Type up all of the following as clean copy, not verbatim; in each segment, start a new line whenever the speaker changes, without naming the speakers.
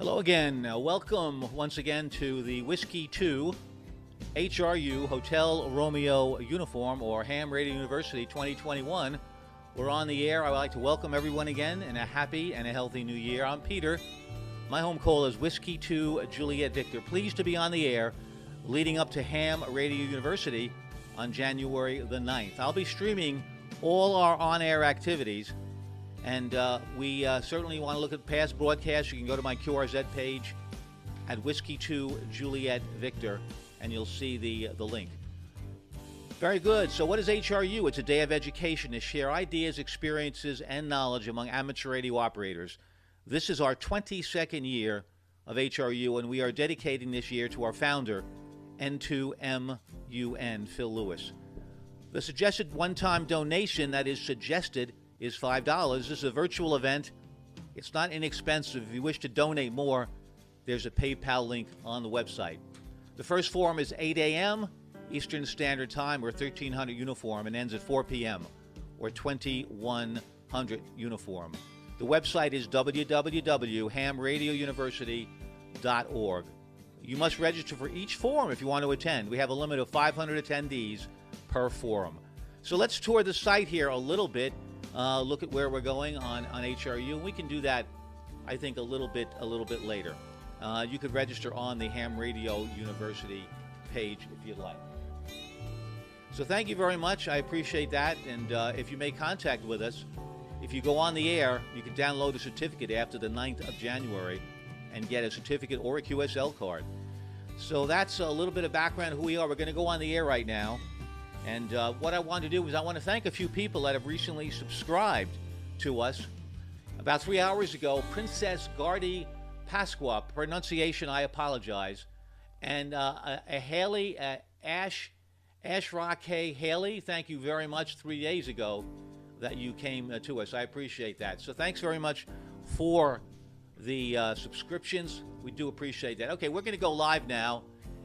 Hello again. Welcome once again to the Whiskey 2 HRU Hotel Romeo Uniform or Ham Radio University 2021. We're on the air. I would like to welcome everyone again and a happy and a healthy new year. I'm Peter. My home call is Whiskey 2 Juliet Victor. Pleased to be on the air leading up to Ham Radio University on January the 9th. I'll be streaming all our on-air activities. And we certainly want to look at past broadcasts. You can go to my QRZ page at Whiskey 2 Juliet Victor, and you'll see the link. Very good. So what is HRU? It's a day of education to share ideas, experiences, and knowledge among amateur radio operators. This is our 22nd year of HRU, and we are dedicating this year to our founder, N2MUN, Phil Lewis. The suggested one-time donation that is suggested is $5. This is a virtual event. It's not inexpensive. If you wish to donate more, there's a PayPal link on the website. The first forum is 8 a.m. Eastern Standard Time, or 1300 uniform, and ends at 4 p.m. or 2100 uniform. The website is www.hamradiouniversity.org. You must register for each forum if you want to attend. We have a limit of 500 attendees per forum. So let's tour the site here a little bit. Look at where we're going on HRU. We can do that, I think, a little bit later. You could register on the Ham Radio University page if you'd like. So thank you very much. I appreciate that. And if you make contact with us, if you go on the air, you can download a certificate after the 9th of January and get a certificate or a QSL card. So that's a little bit of background who we are. We're going to go on the air right now. And what I want to do is I want to thank a few people that have recently subscribed to us. About 3 hours ago, Princess Gardy Pasqua, pronunciation I apologize, and Haley, Ashrock Haley, thank you very much 3 days ago that you came to us. I appreciate that. So thanks very much for the subscriptions. We do appreciate that. Okay, we're going to go live now.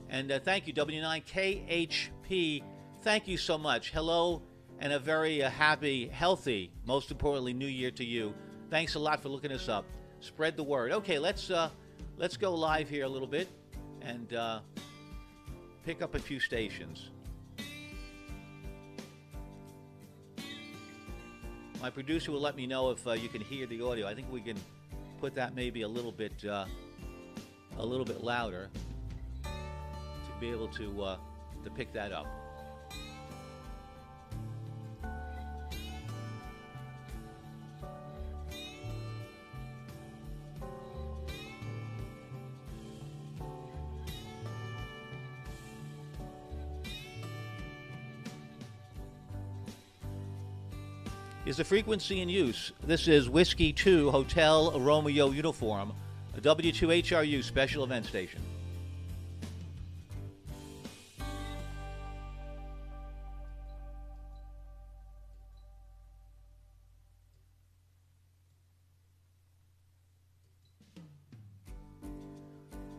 And thank you, W9KHP. Thank you so much. Hello, and a very happy, healthy, most importantly, New Year to you. Thanks a lot for looking us up. Spread the word. Okay, let's go live here a little bit and pick up a few stations. My producer will let me know if you can hear the audio. I think we can put that maybe a little bit louder to be able to pick that up. Is the frequency in use? This is Whiskey 2 Hotel Romeo Uniform, a W2HRU special event station.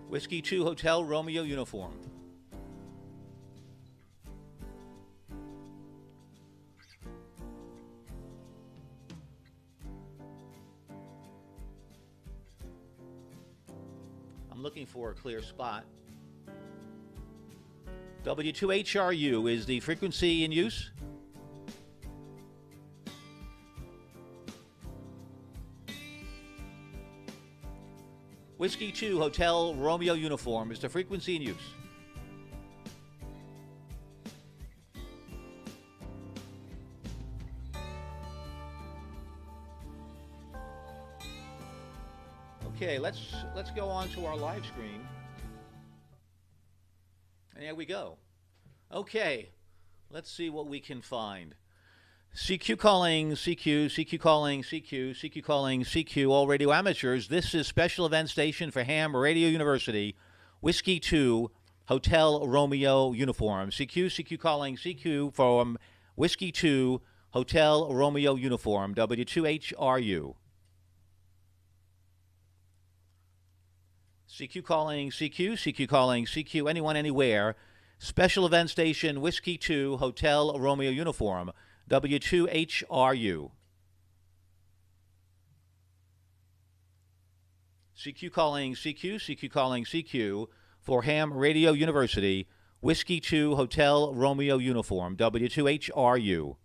Whiskey 2 Hotel Romeo Uniform. I'm looking for a clear spot. W2HRU is the frequency in use. Whiskey 2 Hotel Romeo Uniform is the frequency in use. Okay, let's go on to our live screen. And there we go. Okay, let's see what we can find. CQ calling CQ, CQ calling CQ, CQ calling CQ, all radio amateurs. This is special event station for Ham Radio University, Whiskey 2 Hotel Romeo Uniform. CQ, CQ calling CQ from Whiskey 2 Hotel Romeo Uniform, W2HRU. CQ calling CQ, CQ calling CQ, anyone, anywhere. Special event station, Whiskey 2, Hotel Romeo Uniform, W2HRU. CQ calling CQ, CQ calling CQ for Ham Radio University, Whiskey 2 Hotel Romeo Uniform, W2HRU.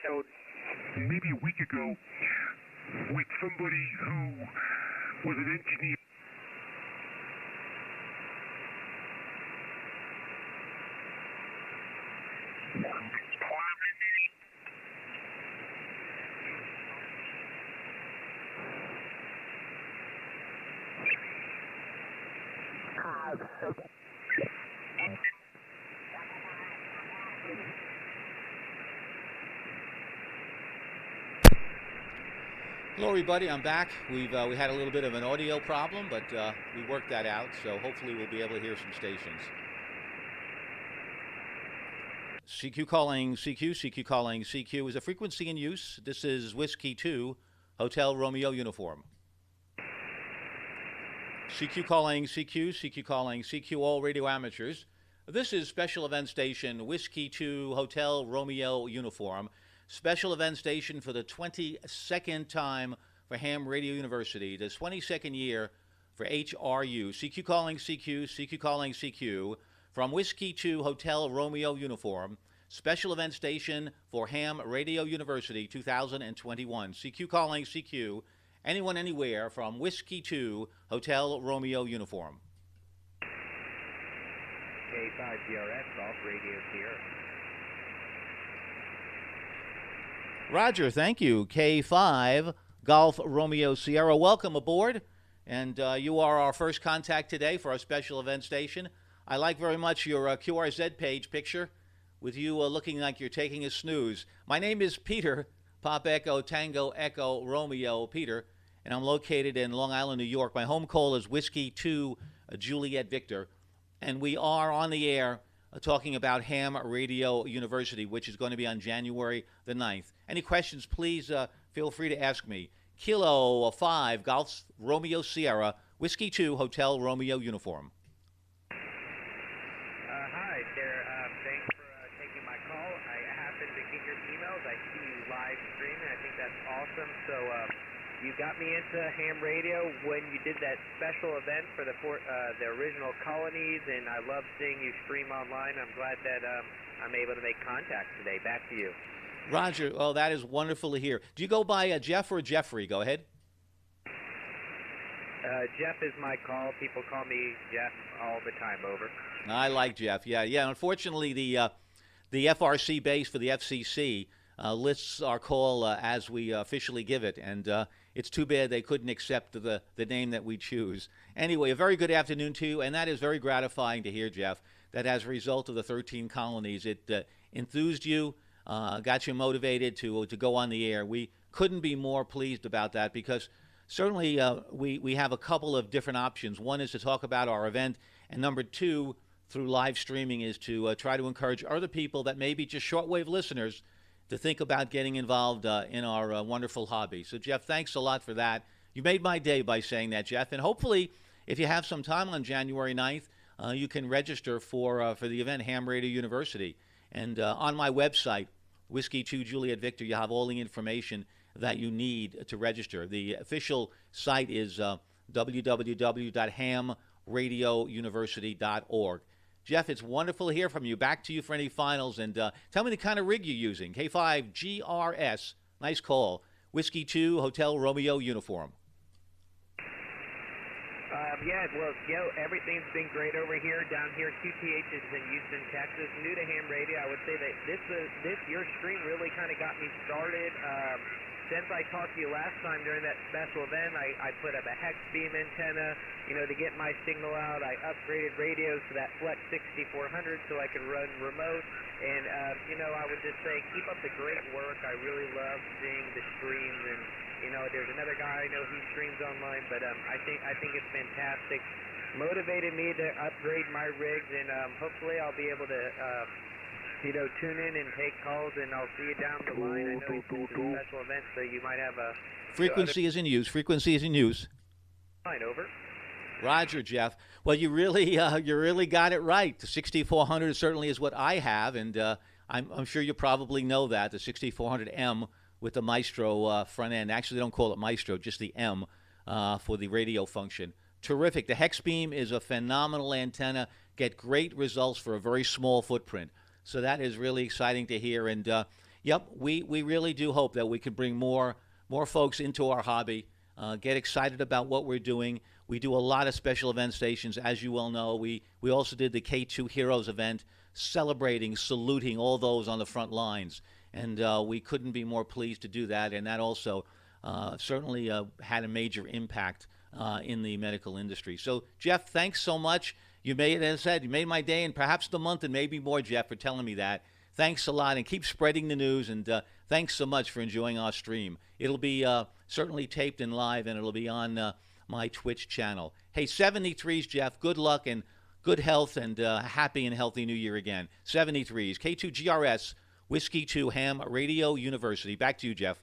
So maybe a week ago with somebody who was an engineer.
Hello, everybody. I'm back. We had a little bit of an audio problem, but we worked that out. So hopefully we'll be able to hear some stations. CQ calling CQ. CQ calling CQ is a frequency in use. This is Whiskey 2 Hotel Romeo Uniform. CQ calling CQ. CQ calling CQ. All radio amateurs. This is special event station Whiskey 2 Hotel Romeo Uniform. Special event station for the 22nd time for Ham Radio University, the 22nd year for HRU. CQ calling CQ, CQ calling CQ from Whiskey 2 Hotel Romeo Uniform, special event station for Ham Radio University 2021. CQ calling CQ. Anyone, anywhere from Whiskey 2 Hotel Romeo Uniform.
K5 GRS, Golf Radio Sierra.
Roger, thank you. K5 Golf Romeo Sierra, welcome aboard. And you are our first contact today for our special event station. I like very much your QRZ page picture with you looking like you're taking a snooze. My name is Peter, Pop Echo Tango Echo Romeo Peter, and I'm located in Long Island, New York. My home call is Whiskey 2 Juliet Victor, and we are on the air talking about Ham Radio University, which is going to be on January the 9th. Any questions, please feel free to ask me. Kilo 5 Golf Romeo Sierra, Whiskey 2 Hotel Romeo Uniform.
Hi there. Thanks for taking my call. I happened to get your emails. I see you live streaming. I think that's awesome. So you got me into ham radio when you did that special event for the original colonies, and I love seeing you stream online. I'm glad that I'm able to make contact today. Back to you.
Roger, well, that is wonderful to hear. Do you go by Jeff or Jeffrey? Go ahead.
Jeff is my call. People call me Jeff all the time. Over.
I like Jeff. Yeah. Unfortunately, the FRC base for the FCC lists our call as we officially give it, and it's too bad they couldn't accept the name that we choose. Anyway, a very good afternoon to you, and that is very gratifying to hear, Jeff, that as a result of the 13 colonies, it enthused you, got you motivated to go on the air. We couldn't be more pleased about that because certainly we have a couple of different options. One is to talk about our event, and number two, through live streaming, is to try to encourage other people that may be just shortwave listeners to think about getting involved in our wonderful hobby. So, Jeff, thanks a lot for that. You made my day by saying that, Jeff. And hopefully, if you have some time on January 9th, you can register for the event, Ham Radio University. And on my website, Whiskey 2 Juliet Victor, you have all the information that you need to register. The official site is www.hamradiouniversity.org. Jeff, it's wonderful to hear from you. Back to you for any finals. And tell me the kind of rig you're using. K5 GRS, nice call. Whiskey 2 Hotel Romeo Uniform.
Everything's been great over here. Down here, QTH is in Houston, Texas. New to ham radio, I would say that your stream really kind of got me started. Since I talked to you last time during that special event, I put up a hex beam antenna, to get my signal out. I upgraded radios to that Flex 6400 so I could run remote. And, I would just say keep up the great work. I really love seeing the streams. And, there's another guy I know he streams online, but I think it's fantastic. Motivated me to upgrade my rigs, and hopefully I'll be able to tune in and take calls, and I'll see you down the line. I know it's a special event, so you might have a...
Frequency is in use. Frequency is in use.
Fine, over.
Roger, Jeff. Well, you really got it right. The 6400 certainly is what I have, and I'm sure you probably know that, the 6400M with the Maestro front end. Actually, they don't call it Maestro, just the M for the radio function. Terrific. The hex beam is a phenomenal antenna. Get great results for a very small footprint. So that is really exciting to hear. And, we really do hope that we can bring more folks into our hobby, get excited about what we're doing. We do a lot of special event stations, as you well know. We also did the K2 Heroes event, celebrating, saluting all those on the front lines. And we couldn't be more pleased to do that. And that also certainly had a major impact in the medical industry. So, Jeff, thanks so much. You made, as I said, you made my day and perhaps the month and maybe more, Jeff, for telling me that. Thanks a lot, and keep spreading the news, and thanks so much for enjoying our stream. It'll be certainly taped and live, and it'll be on my Twitch channel. Hey, 73s, Jeff, good luck and good health, and happy and healthy New Year again. 73s, K2 GRS, Whiskey 2 Ham Radio University. Back to you, Jeff.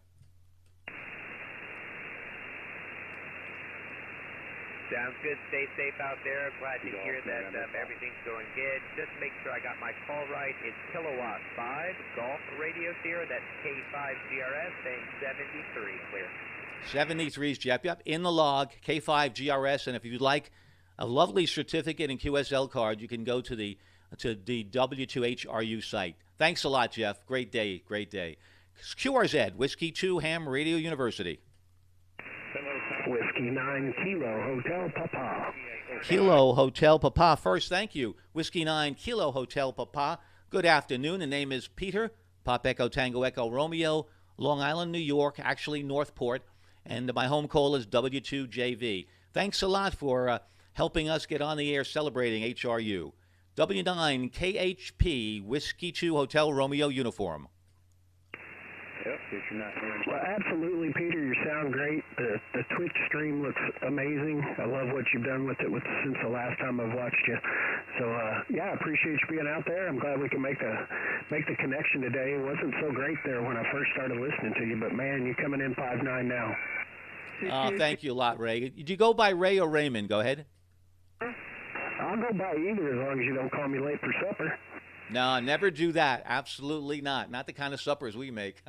Sounds good. Stay safe out there. Glad to hear that everything's going good. Just make sure I got my call right. It's Kilowatt 5 Golf Radio Sierra. That's K5 GRS, saying 73. Clear.
73s, Jeff. Yep, in the log, K5 GRS. And if you'd like a lovely certificate and QSL card, you can go to the to the W2HRU site. Thanks a lot, Jeff. Great day, great day. QRZ, Whiskey 2 Ham Radio University.
Whiskey 9 Kilo Hotel Papa.
Kilo Hotel Papa. First, thank you. Whiskey 9 Kilo Hotel Papa. Good afternoon. The name is Peter. Pop Echo Tango Echo Romeo, Long Island, New York, actually Northport. And my home call is W2JV. Thanks a lot for helping us get on the air celebrating HRU. W9 KHP Whiskey 2 Hotel Romeo uniform.
Yep, if you're not hearing. Well, absolutely, Peter. You sound great. The Twitch stream looks amazing. I love what you've done with it since the last time I've watched you. So, yeah, I appreciate you being out there. I'm glad we can make the connection today. It wasn't so great there when I first started listening to you, but, man, you're coming in 5'9" now.
Thank you a lot, Ray. Did you go by Ray or Raymond? Go ahead.
I'll go by either as long as you don't call me late for supper.
No, never do that. Absolutely not. Not the kind of suppers we make.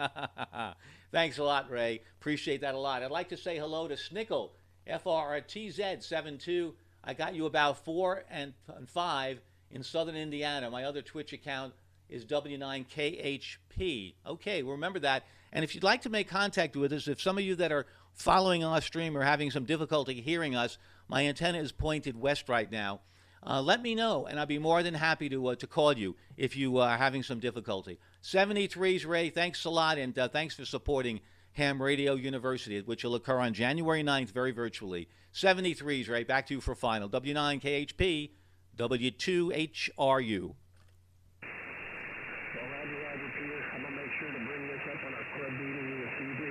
Thanks a lot, Ray. Appreciate that a lot. I'd like to say hello to Snickle, FRTZ72. I got you about 4 and 5 in southern Indiana. My other Twitch account is W9KHP. Okay, remember that. And if you'd like to make contact with us, if some of you that are following our stream are having some difficulty hearing us, my antenna is pointed west right now. Let me know, and I'll be more than happy to call you if you are having some difficulty. 73s, Ray, thanks a lot, and thanks for supporting Ham Radio University, which will occur on January 9th, very virtually. 73s, Ray, back to you for final. W9KHP, W2HRU.
Well, Roger, Peter. I'm going to make sure to bring this up on our club meeting with CB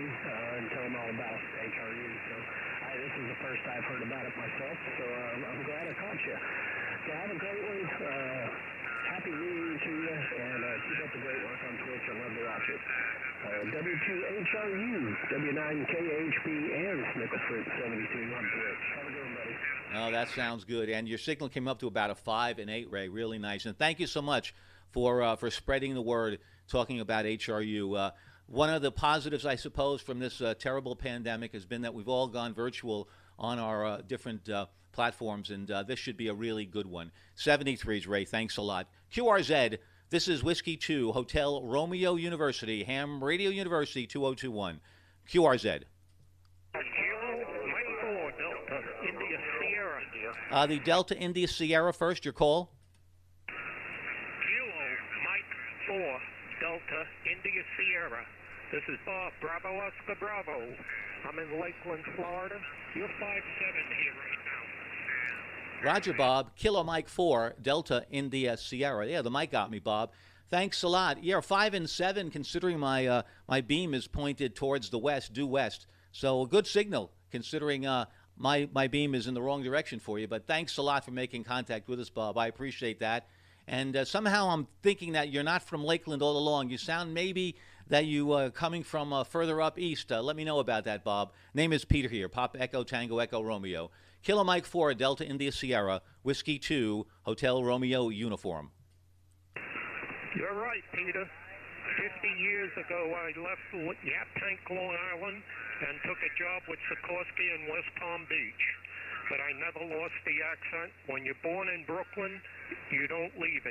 and tell them all about HRU. So this is the first I've heard about it myself, so I'm glad I caught you. So have a great one. Happy New Year to you, and keep up the great work on Twitch. I love to watch it. W2HRU, W9KHP, and Snicklefruit72 on Twitch. Have a good one, buddy.
Oh, that sounds good. And your signal came up to about a 5 and 8, Ray. Really nice. And thank you so much for spreading the word, talking about HRU. One of the positives, I suppose, from this terrible pandemic has been that we've all gone virtual on our different platforms, and this should be a really good one. 73s, Ray, thanks a lot. QRZ, this is Whiskey 2, Hotel Romeo University, Ham Radio University 2021. QRZ. The Delta India Sierra first, your call.
Kilo Mike 4, Delta India Sierra. This is Bob, Bravo Oscar Bravo. I'm in Lakeland, Florida. You're 5'7" here right now.
Roger, Bob. Kilo Mike 4, Delta India Sierra. Yeah, the mic got me, Bob. Thanks a lot. Yeah, 5 and 7, considering my my beam is pointed towards the west, due west. So a good signal, considering my beam is in the wrong direction for you. But thanks a lot for making contact with us, Bob. I appreciate that. And somehow I'm thinking that you're not from Lakeland all along. You sound maybe that you coming from further up east. Let me know about that, Bob. Name is Peter here. Pop Echo Tango Echo Romeo. Kilo Mike 4, Delta India Sierra, Whiskey 2, Hotel Romeo uniform.
You're right, Peter. 50 years ago, I left Yaptank, Long Island, and took a job with Sikorsky in West Palm Beach. But I never lost the accent. When you're born in Brooklyn, you don't leave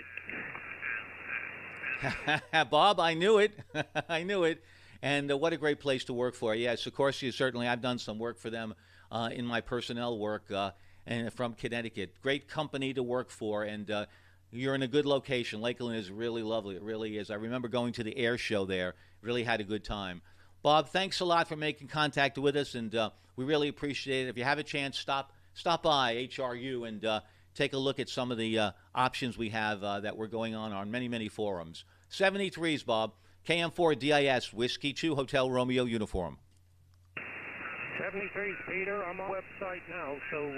it.
Bob, I knew it. I knew it. And what a great place to work for. Yeah, Sikorsky, certainly. I've done some work for them in my personnel work and from Connecticut. Great company to work for, and you're in a good location. Lakeland is really lovely. It really is. I remember going to the air show there. Really had a good time. Bob, thanks a lot for making contact with us, and we really appreciate it. If you have a chance, stop by HRU and take a look at some of the options we have that we're going on many, many forums. 73s, Bob. KM4DIS, Whiskey 2, Hotel Romeo uniform.
73's, Peter. I'm on the website now, so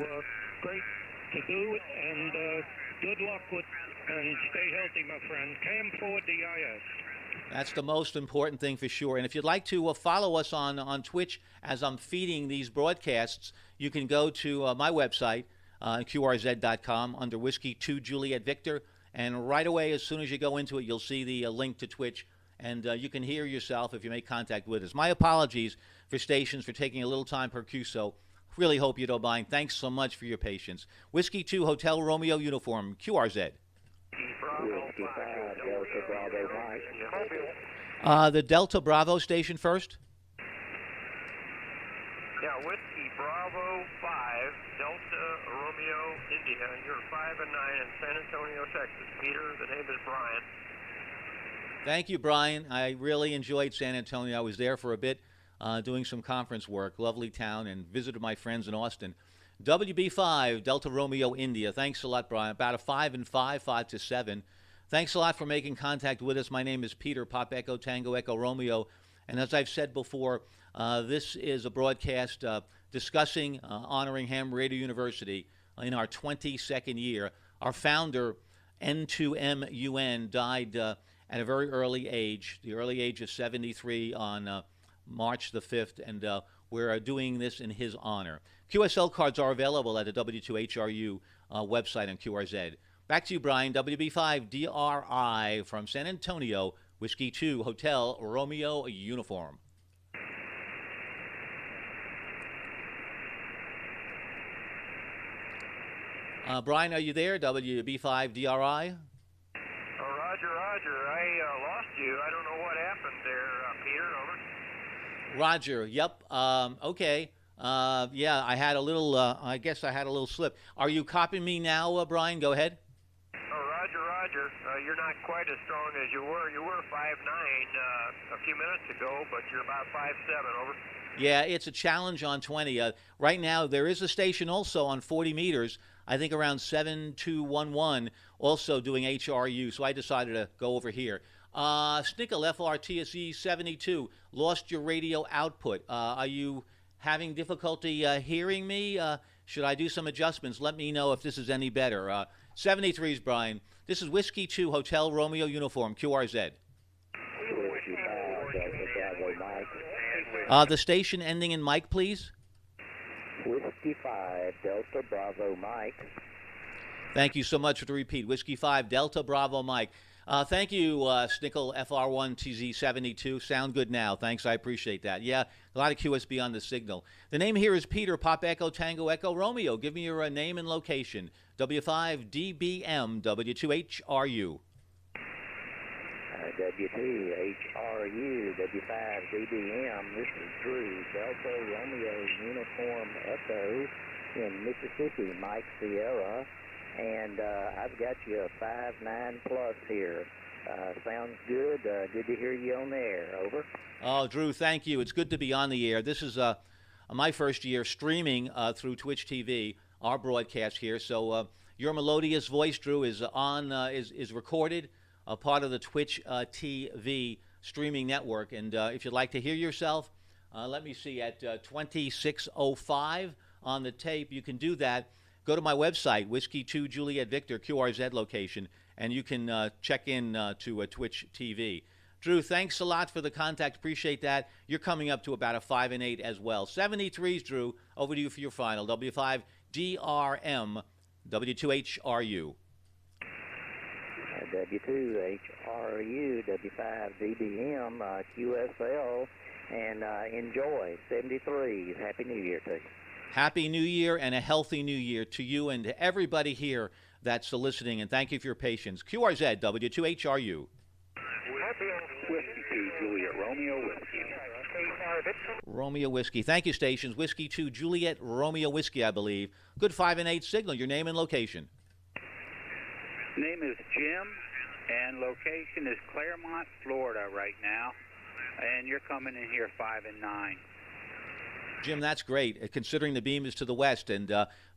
great to do, and good luck with, and stay healthy, my friend. KM4DIS.
That's the most important thing for sure. And if you'd like to follow us on Twitch as I'm feeding these broadcasts, you can go to my website, QRZ.com, under Whiskey 2 Juliet Victor. And right away, as soon as you go into it, you'll see the link to Twitch. And you can hear yourself if you make contact with us. My apologies for stations for taking a little time per cue, so really hope you don't mind. Thanks so much for your patience. Whiskey 2 Hotel Romeo uniform, QRZ.
Whiskey Bravo 5, Delta Bravo Mike.
The Delta Bravo station first.
Yeah, Whiskey Bravo 5, Delta Romeo India. You're 5 and 9 in San Antonio, Texas. Peter, the name is Brian.
Thank you, Brian. I really enjoyed San Antonio. I was there for a bit doing some conference work. Lovely town, and visited my friends in Austin. WB5, Delta Romeo India. Thanks a lot, Brian. About a 5 and 5, 5 to 7. Thanks a lot for making contact with us. My name is Peter, Pop Echo Tango Echo Romeo. And as I've said before, this is a broadcast discussing, honoring Ham Radio University in our 22nd year. Our founder, N2MUN, died at a very early age, the early age of 73 on March the 5th, and we're doing this in his honor. QSL cards are available at the W2HRU website on QRZ. Back to you, Brian. WB5DRI from San Antonio, Whiskey 2, Hotel Romeo Uniform. Brian, are you there? WB5DRI?
Roger, Roger. I lost you. I don't know what happened there, Peter. Over.
Roger. Yep. Okay. Yeah, I had a little. I guess I had a little slip. Are you copying me now, Brian? Go ahead.
Roger, Roger. You're not quite as strong as you were. You were 5'9" a few minutes ago, but you're about 5'7". Over.
Yeah, it's a challenge on 20. Right now, there is a station also on 40 meters. I think around 7211, also doing HRU. So I decided to go over here. Snickel FRTSE 72, lost your radio output. Are you having difficulty hearing me? Should I do some adjustments? Let me know if this is any better. 73s, Brian. This is Whiskey 2, Hotel Romeo Uniform, QRZ. The station ending in Mike, please.
Whiskey 5, Delta Bravo Mike.
Thank you so much for the repeat. Whiskey 5, Delta Bravo Mike. Thank you, Snickel FR1TZ72. Sound good now. Thanks, I appreciate that. Yeah, a lot of QSB on the signal. The name here is Peter, Pop Echo Tango Echo Romeo. Give me your name and location. W5DBM, W2HRU.
W2HRU, W5DBM. This is Drew, Delta Romeo Uniform Echo in Mississippi, Mike Sierra. And I've got you a 5'9" plus here. Sounds good. Good to hear you on the air. Over.
Oh, Drew, thank you. It's good to be on the air. This is my first year streaming through Twitch TV, our broadcast here. So your melodious voice, Drew, is on is recorded, part of the Twitch TV streaming network. And if you'd like to hear yourself, let me see, at 2605 on the tape, you can do that. Go to my website, Whiskey 2 Juliet Victor, QRZ location, and you can check in to Twitch TV. Drew, thanks a lot for the contact. Appreciate that. You're coming up to about a 5 and 8 as well. 73s, Drew. Over to you for your final. W5DRM, W2HRU.
W2HRU, W5DBM, QSL, and enjoy. 73s. Happy New Year to you.
Happy New Year and a healthy New Year to you and to everybody here that's listening, and thank you for your patience. QRZ, W2HRU.
Whiskey 2, Juliet, Romeo Whiskey.
Romeo Whiskey. Thank you, stations. Whiskey 2, Juliet, Romeo Whiskey, I believe. Good 5 and 8 signal. Your name and location.
Name is Jim, and location is Claremont, Florida right now. And you're coming in here 5 and 9.
Jim, that's great, considering the beam is to the west, and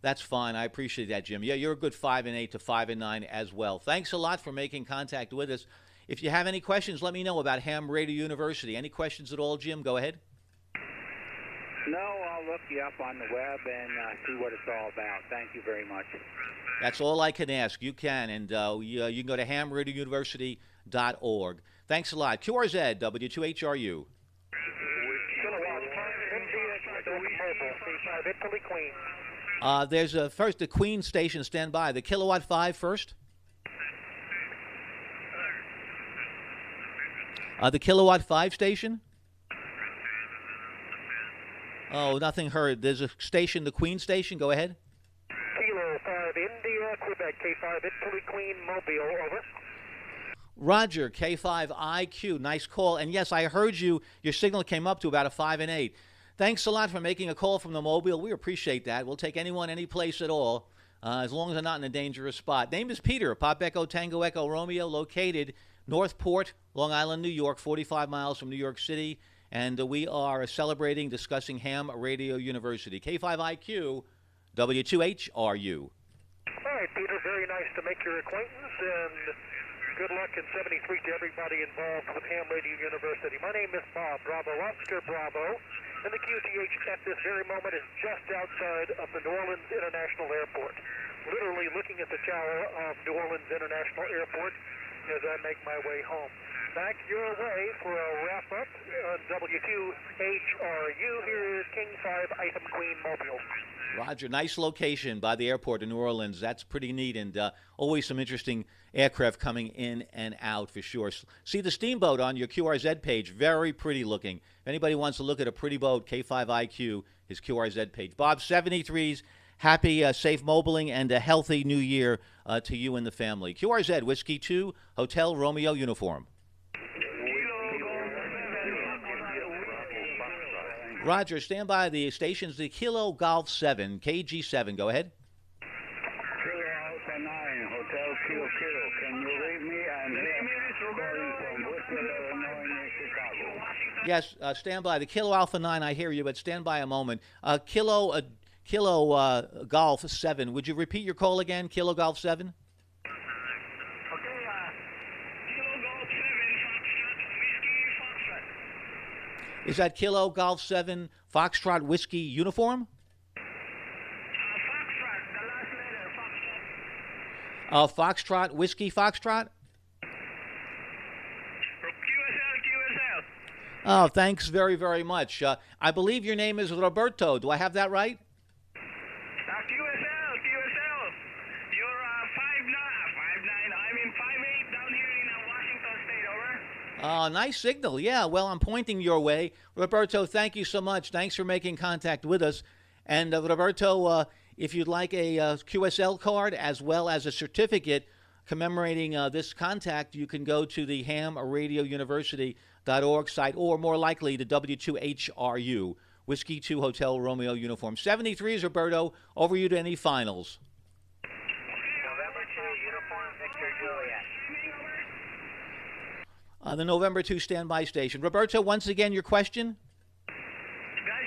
that's fine. I appreciate that, Jim. Yeah, you're a good 5 and 8 to 5 and 9 as well. Thanks a lot for making contact with us. If you have any questions, let me know about Ham Radio University. Any questions at all, Jim? Go ahead.
No, I'll look you up on the web and see what it's all about. Thank you very much.
That's all I can ask. You can, and you can go to hamradiouniversity.org. Thanks a lot. QRZ, W2HRU. There's first the Queen station. Stand by. The Kilowatt 5 first. The Kilowatt 5 station. Oh, nothing heard. There's a station, the Queen station. Go ahead.
Kilo 5 India, Quebec. K5 Italy Queen Mobile, over.
Roger, K5IQ, nice call. And yes, I heard you. Your signal came up to about a 5 and 8. Thanks a lot for making a call from the Mobile. We appreciate that. We'll take anyone, any place at all, as long as they're not in a dangerous spot. Name is Peter, Pop Echo Tango Echo Romeo, located Northport, Long Island, New York, 45 miles from New York City. And we are celebrating, discussing Ham Radio University. K5IQ, W2HRU.
All right, Peter, very nice to make your acquaintance, and good luck in 73 to everybody involved with Ham Radio University. My name is Bob, Bravo Oscar Bravo, and the QTH at this very moment is just outside of the New Orleans International Airport. Literally looking at the tower of New Orleans International Airport as I make my way home. Back your way for a wrap-up on W2HRU. Here is King 5 Item Queen Mobile.
Roger, nice location by the airport in New Orleans. That's pretty neat, and always some interesting aircraft coming in and out for sure. See the Steamboat on your QRZ page. Very pretty looking. If anybody wants to look at a pretty boat, K5IQ, his QRZ page. Bob, 73s, happy, safe mobiling, and a healthy new year to you and the family. QRZ, Whiskey 2, Hotel Romeo Uniform. Roger, stand by. The station's the Kilo Golf 7, KG7. Go ahead.
Kilo Alpha 9, Hotel Kilo Kilo. Can you read me? I'm calling from Brooklyn, Illinois, near Chicago.
Yes, stand by. The Kilo Alpha 9, I hear you, but stand by a moment. Kilo Golf 7. Would you repeat your call again? Kilo Golf 7? Is that Kilo Golf 7 Foxtrot Whiskey Uniform?
Foxtrot, the last letter, Foxtrot.
Foxtrot Whiskey Foxtrot?
QSL.
Oh, thanks very, very much. I believe your name is Roberto. Do I have that right?
QSL. You're 5'9". I'm in 5'8" down here in Washington State, over.
Nice signal. Yeah, well, I'm pointing your way. Roberto, thank you so much. Thanks for making contact with us. And Roberto, if you'd like a QSL card as well as a certificate commemorating this contact, you can go to the hamradiouniversity.org site, or more likely the W2HRU, Whiskey 2 Hotel Romeo Uniform. 73s, Roberto. Over you to any finals.
November 2, Uniform Victor Juliet.
The November 2 standby station. Roberto, once again, your question?
Guys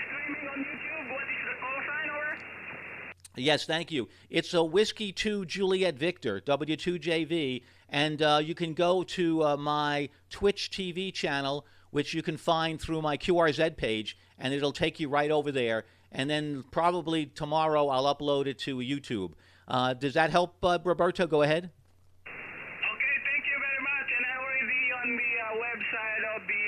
streaming on YouTube, what is the call sign, over?
Yes, thank you. It's a Whiskey 2 Juliet Victor, W2JV, and you can go to my Twitch TV channel, which you can find through my QRZ page, and it'll take you right over there. And then probably tomorrow I'll upload it to YouTube. Does that help, Roberto? Go ahead.
Okay, thank you very much. And I already on the website of the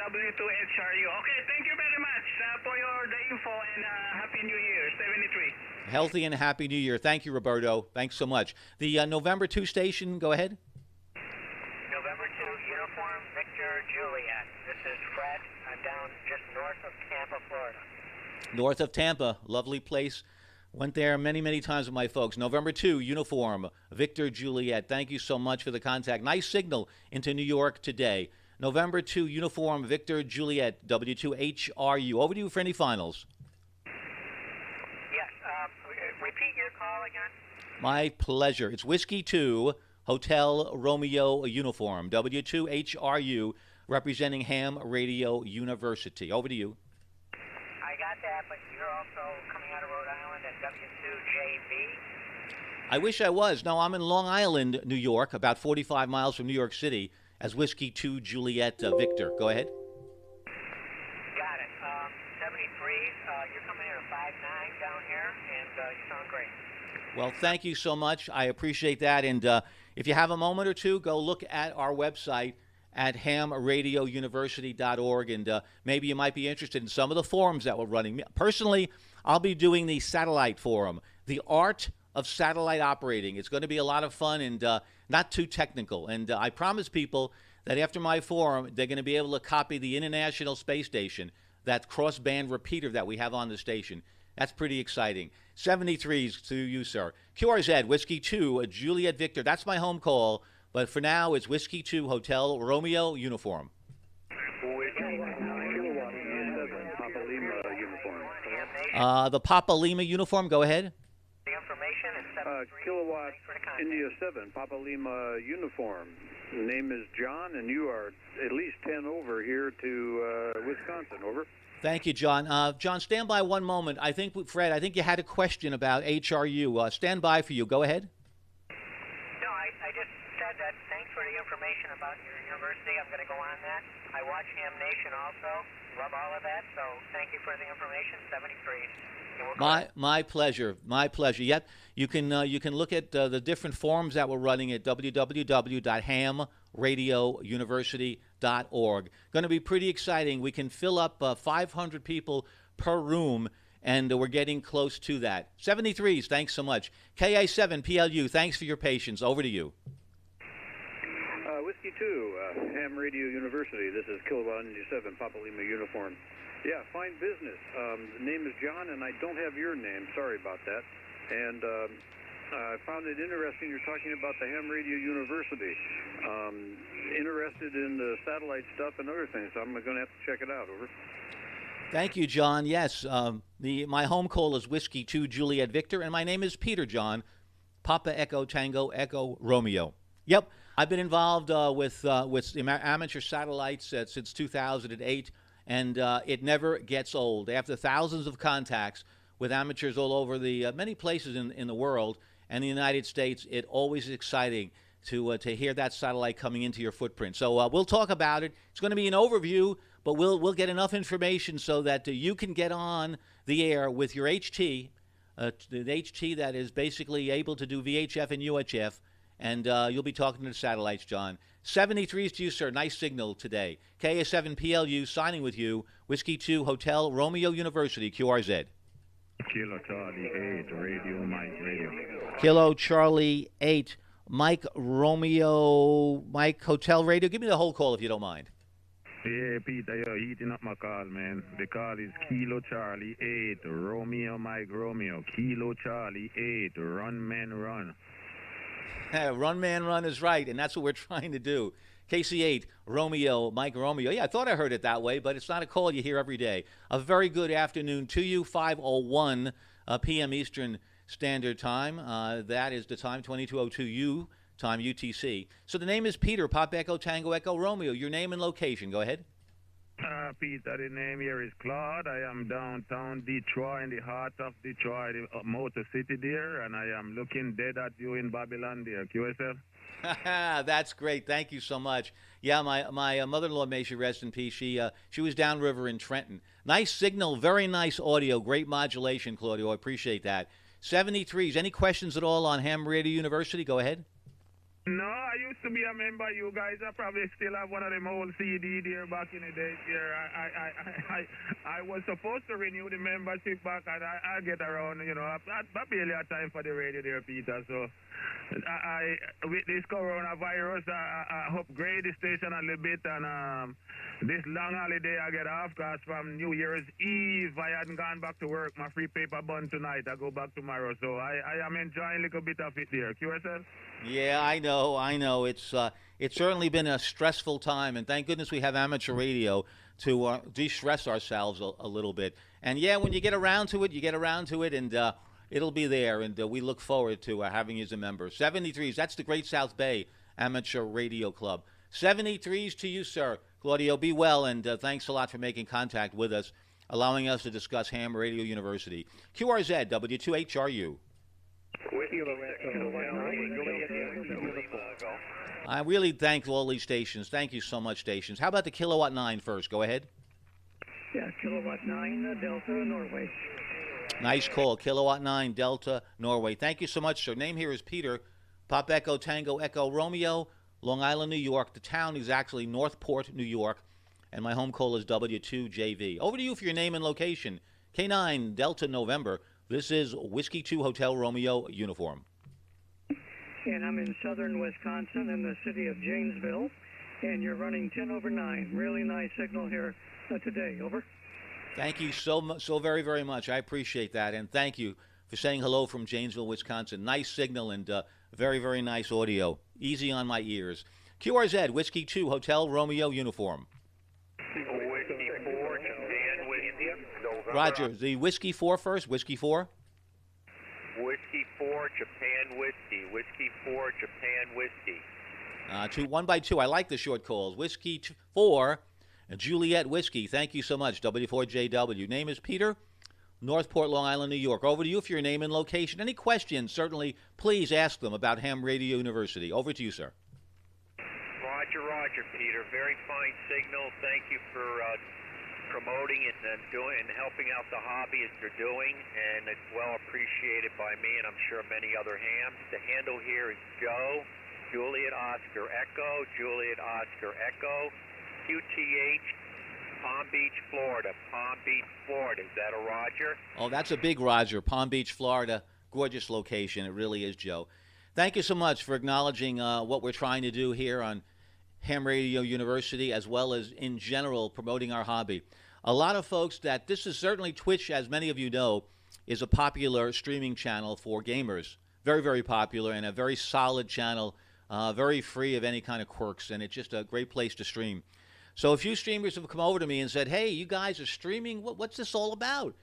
W2HRU. Okay, thank you very much for the info, and Happy New Year, 73.
Healthy and Happy New Year. Thank you, Roberto. Thanks so much. The November 2 station, go ahead.
November 2, Uniform Victor Juliet. This is Fred. I'm down just north of Tampa, Florida.
North of Tampa. Lovely place. Went there many, many times with my folks. November 2, Uniform Victor Juliet. Thank you so much for the contact. Nice signal into New York today. November 2, Uniform Victor Juliet, W2HRU. Over to you for any finals.
Yes, repeat your call again.
My pleasure. It's Whiskey 2, Hotel Romeo Uniform, W2HRU, representing Ham Radio University. Over to you.
I got that, but you're also coming out of Rhode Island at W2JV.
I wish I was. No, I'm in Long Island, New York, about 45 miles from New York City, as Whiskey 2 Juliet Victor. Go ahead.
Got it. 73, you're coming in at 5'9" down here, and you sound great.
Well, thank you so much. I appreciate that. And if you have a moment or two, go look at our website at hamradiouniversity.org, and maybe you might be interested in some of the forums that we're running. Personally, I'll be doing the satellite forum, the art of satellite operating. It's going to be a lot of fun and not too technical. And I promise people that after my forum, they're going to be able to copy the International Space Station, that cross-band repeater that we have on the station. That's pretty exciting. 73s to you, sir. QRZ, Whiskey 2, Juliet Victor. That's my home call, but for now it's Whiskey 2, Hotel Romeo uniform.
Papa Lima uniform.
The Papa Lima uniform, go ahead.
The information is
Kilowatt India 7, Papa Lima uniform. The name is John, and you are at least 10 over here to Wisconsin. Over.
Thank you, John. John, stand by one moment. Fred, I think you had a question about HRU. Stand by for you. Go ahead.
No, I just said that thanks for the information about your university. I'm going to go on that. I watch Ham Nation also. Love all of that. So thank you for the information. 73.
My pleasure. My pleasure. Yep. You can look at the different forums that we're running at www.hamradiouniversity.org. Going to be pretty exciting. We can fill up 500 people per room, and we're getting close to that. 73s, thanks so much. KA7PLU, thanks for your patience. Over to you.
Whiskey 2, Ham Radio University. This is Kilowatt India 7, Papa Lima uniform. Yeah, fine business. The name is John, and I don't have your name. Sorry about that. And I found it interesting you're talking about the Ham Radio University. Interested in the satellite stuff and other things. So I'm going to have to check it out. Over.
Thank you, John. Yes, my home call is Whiskey 2 Juliet Victor, and my name is Peter John, Papa Echo Tango Echo Romeo. Yep, I've been involved with amateur satellites since 2008. And it never gets old. After thousands of contacts with amateurs all over the many places in the world and the United States, it always is exciting to hear that satellite coming into your footprint. So we'll talk about it. It's going to be an overview, but we'll get enough information so that you can get on the air with your HT, the HT that is basically able to do VHF and UHF, and you'll be talking to the satellites, John. 73s to you, sir. Nice signal today. KA7PLU signing with you. Whiskey 2 Hotel Romeo University, QRZ.
Kilo Charlie 8, Radio Mike Radio.
Kilo Charlie 8, Mike Romeo, Mike Hotel Radio. Give me the whole call if you don't mind.
Yeah, Peter, you're heating up my call, man. The call is Kilo Charlie 8, Romeo Mike Romeo. Kilo Charlie 8, Run Man Run.
Run, man, run is right, and that's what we're trying to do. KC8, Romeo, Mike Romeo. Yeah, I thought I heard it that way, but it's not a call you hear every day. A very good afternoon to you, 5:01 p.m. Eastern Standard Time. That is the time, 22:02 U time, UTC. So the name is Peter, Pop Echo, Tango Echo, Romeo. Your name and location. Go ahead.
Peter, the name here is Claude. I am downtown Detroit, in the heart of Detroit, Motor City there, and I am looking dead at you in Babylon there. QSL?
That's great. Thank you so much. Yeah, my mother-in-law, may she rest in peace, she was downriver in Trenton. Nice signal, very nice audio, great modulation, Claudio. I appreciate that. 73s, any questions at all on Ham Radio University? Go ahead.
No, I used to be a member. You guys, I probably still have one of them old CD there back in the days here. I was supposed to renew the membership back, and I get around, you know. I barely have time for the radio there, Peter. So with this coronavirus, I upgrade the station a little bit, and this long holiday I get off, because from New Year's Eve, I hadn't gone back to work. My free paper bun tonight. I go back tomorrow. So I am enjoying a little bit of it there. QSL?
Yeah, I know. It's certainly been a stressful time, and thank goodness we have amateur radio to de-stress ourselves a little bit. And yeah, when you get around to it, and it'll be there, and we look forward to having you as a member. 73s, that's the Great South Bay Amateur Radio Club. 73s to you, sir. Claudio, be well, and thanks a lot for making contact with us, allowing us to discuss Ham Radio University. QRZ, W2HRU. I really thank all these stations. Thank you so much, stations. How about the Kilowatt 9 first? Go ahead.
Yeah, Kilowatt 9, Delta, Norway.
Nice call. Kilowatt 9, Delta, Norway. Thank you so much, sir. Name here is Peter, Pop Echo, Tango Echo, Romeo, Long Island, New York. The town is actually Northport, New York, and my home call is W2JV. Over to you for your name and location. K9, Delta, November. This is Whiskey 2 Hotel Romeo uniform.
And I'm in southern Wisconsin in the city of Janesville, and you're running 10 over 9. Really nice signal here today. Over.
Thank you so very, very much. I appreciate that, and thank you for saying hello from Janesville, Wisconsin. Nice signal and very, very nice audio. Easy on my ears. QRZ, Whiskey 2, Hotel Romeo uniform.
Whiskey 4, Japan Whiskey.
Roger, the Whiskey 4 first. Whiskey 4.
Whiskey 4, Japan Whiskey. Whiskey 4, Japan Whiskey.
1 by 2. I like the short calls. Whiskey 4, Juliet Whiskey. Thank you so much, W4JW. Name is Peter, Northport, Long Island, New York. Over to you for your name and location. Any questions, certainly, please ask them about Ham Radio University. Over to you, sir.
Roger, Peter. Very fine signal. Thank you for promoting it and helping out the hobby as you're doing, and it's well appreciated by me and I'm sure many other hams. The handle here is Joe, Juliet Oscar Echo, Juliet Oscar Echo, QTH, Palm Beach, Florida. Palm Beach, Florida. Is that a Roger?
Oh, that's a big Roger. Palm Beach, Florida. Gorgeous location. It really is, Joe. Thank you so much for acknowledging what we're trying to do here on Ham Radio University, as well as in general promoting our hobby. A lot of folks that this is certainly Twitch, as many of you know, is a popular streaming channel for gamers. Very, very popular and a very solid channel, very free of any kind of quirks, and it's just a great place to stream. So a few streamers have come over to me and said, hey, you guys are streaming? What's this all about?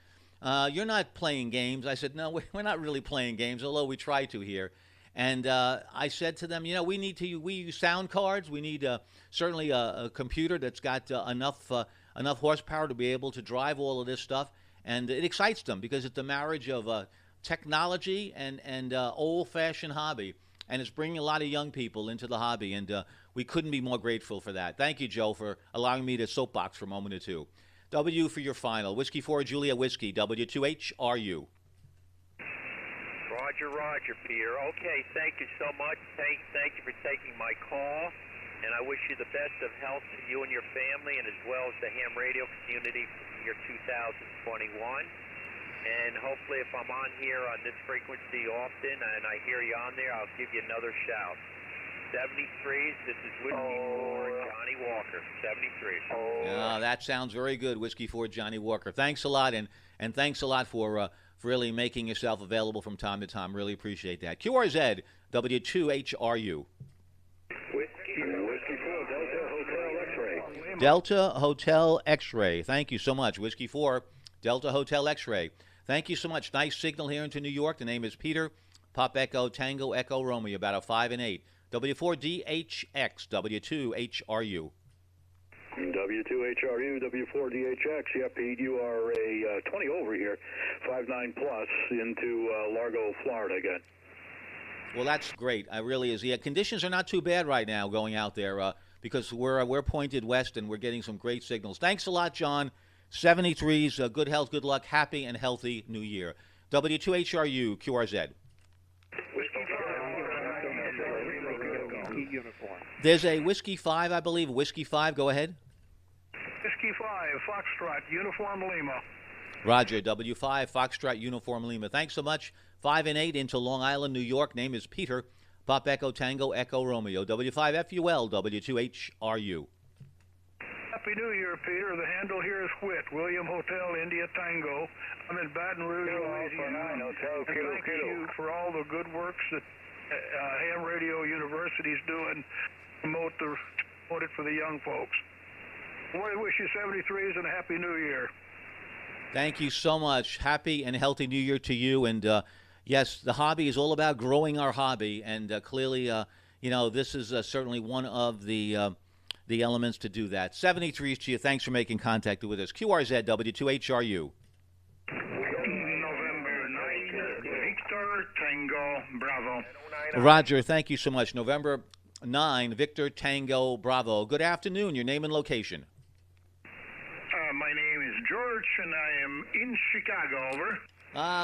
You're not playing games. I said, no, we're not really playing games, although we try to here. And I said to them, we use sound cards. We need certainly a computer that's got enough horsepower to be able to drive all of this stuff. And it excites them because it's a marriage of technology and old-fashioned hobby. And it's bringing a lot of young people into the hobby. And we couldn't be more grateful for that. Thank you, Joe, for allowing me to soapbox for a moment or two. W for your final. Whiskey 4, Julia Whiskey. W2HRU.
Roger, Peter. Okay, thank you so much. Thank you for taking my call, and I wish you the best of health to you and your family, and as well as the ham radio community for the year 2021. And hopefully, if I'm on here on this frequency often, and I hear you on there, I'll give you another shout. 73s. This is Whiskey 4, Johnny Walker. 73.
That sounds very good, Whiskey 4, Johnny Walker. Thanks a lot, and thanks a lot for really making yourself available from time to time. Really appreciate that. QRZ, W2HRU.
Whiskey 4, Delta Hotel X-Ray.
Delta Hotel X-Ray. Thank you so much. Whiskey 4, Delta Hotel X-Ray. Thank you so much. Nice signal here into New York. The name is Peter, Pop Echo, Tango Echo Romeo, about a 5 and 8. W4DHX, W2HRU.
W2HRU, W4DHX. Yeah, Pete, you are a 20 over here, 5'9 plus into Largo, Florida again.
Well, that's great. It really is. Yeah, conditions are not too bad right now going out there because we're pointed west and we're getting some great signals. Thanks a lot, John. 73s, good health, good luck, happy and healthy New Year. W2HRU, QRZ. There's a Whiskey 5, I believe. Whiskey 5, go ahead.
Whiskey 5, Foxtrot, Uniform Lima.
Roger, W5, Foxtrot, Uniform Lima. Thanks so much. 5 and 8 into Long Island, New York. Name is Peter. Pop Echo, Tango, Echo Romeo. W5FUL, W2HRU.
Happy New Year, Peter. The handle here is Whit, William Hotel, India Tango. I'm in Baton Rouge, Louisiana. And thank you for all the good works that Ham Radio University is doing to promote it for the young folks. I want to wish you 73s and a Happy New Year.
Thank you so much. Happy and healthy New Year to you. And yes, the hobby is all about growing our hobby. And clearly, this is certainly one of the elements to do that. 73s to you. Thanks for making contact with us. QRZ, W2HRU.
November 9, Victor Tango Bravo.
Roger, thank you so much. November 9, Victor Tango Bravo. Good afternoon. Your name and location.
My name is George, and I am in Chicago, over.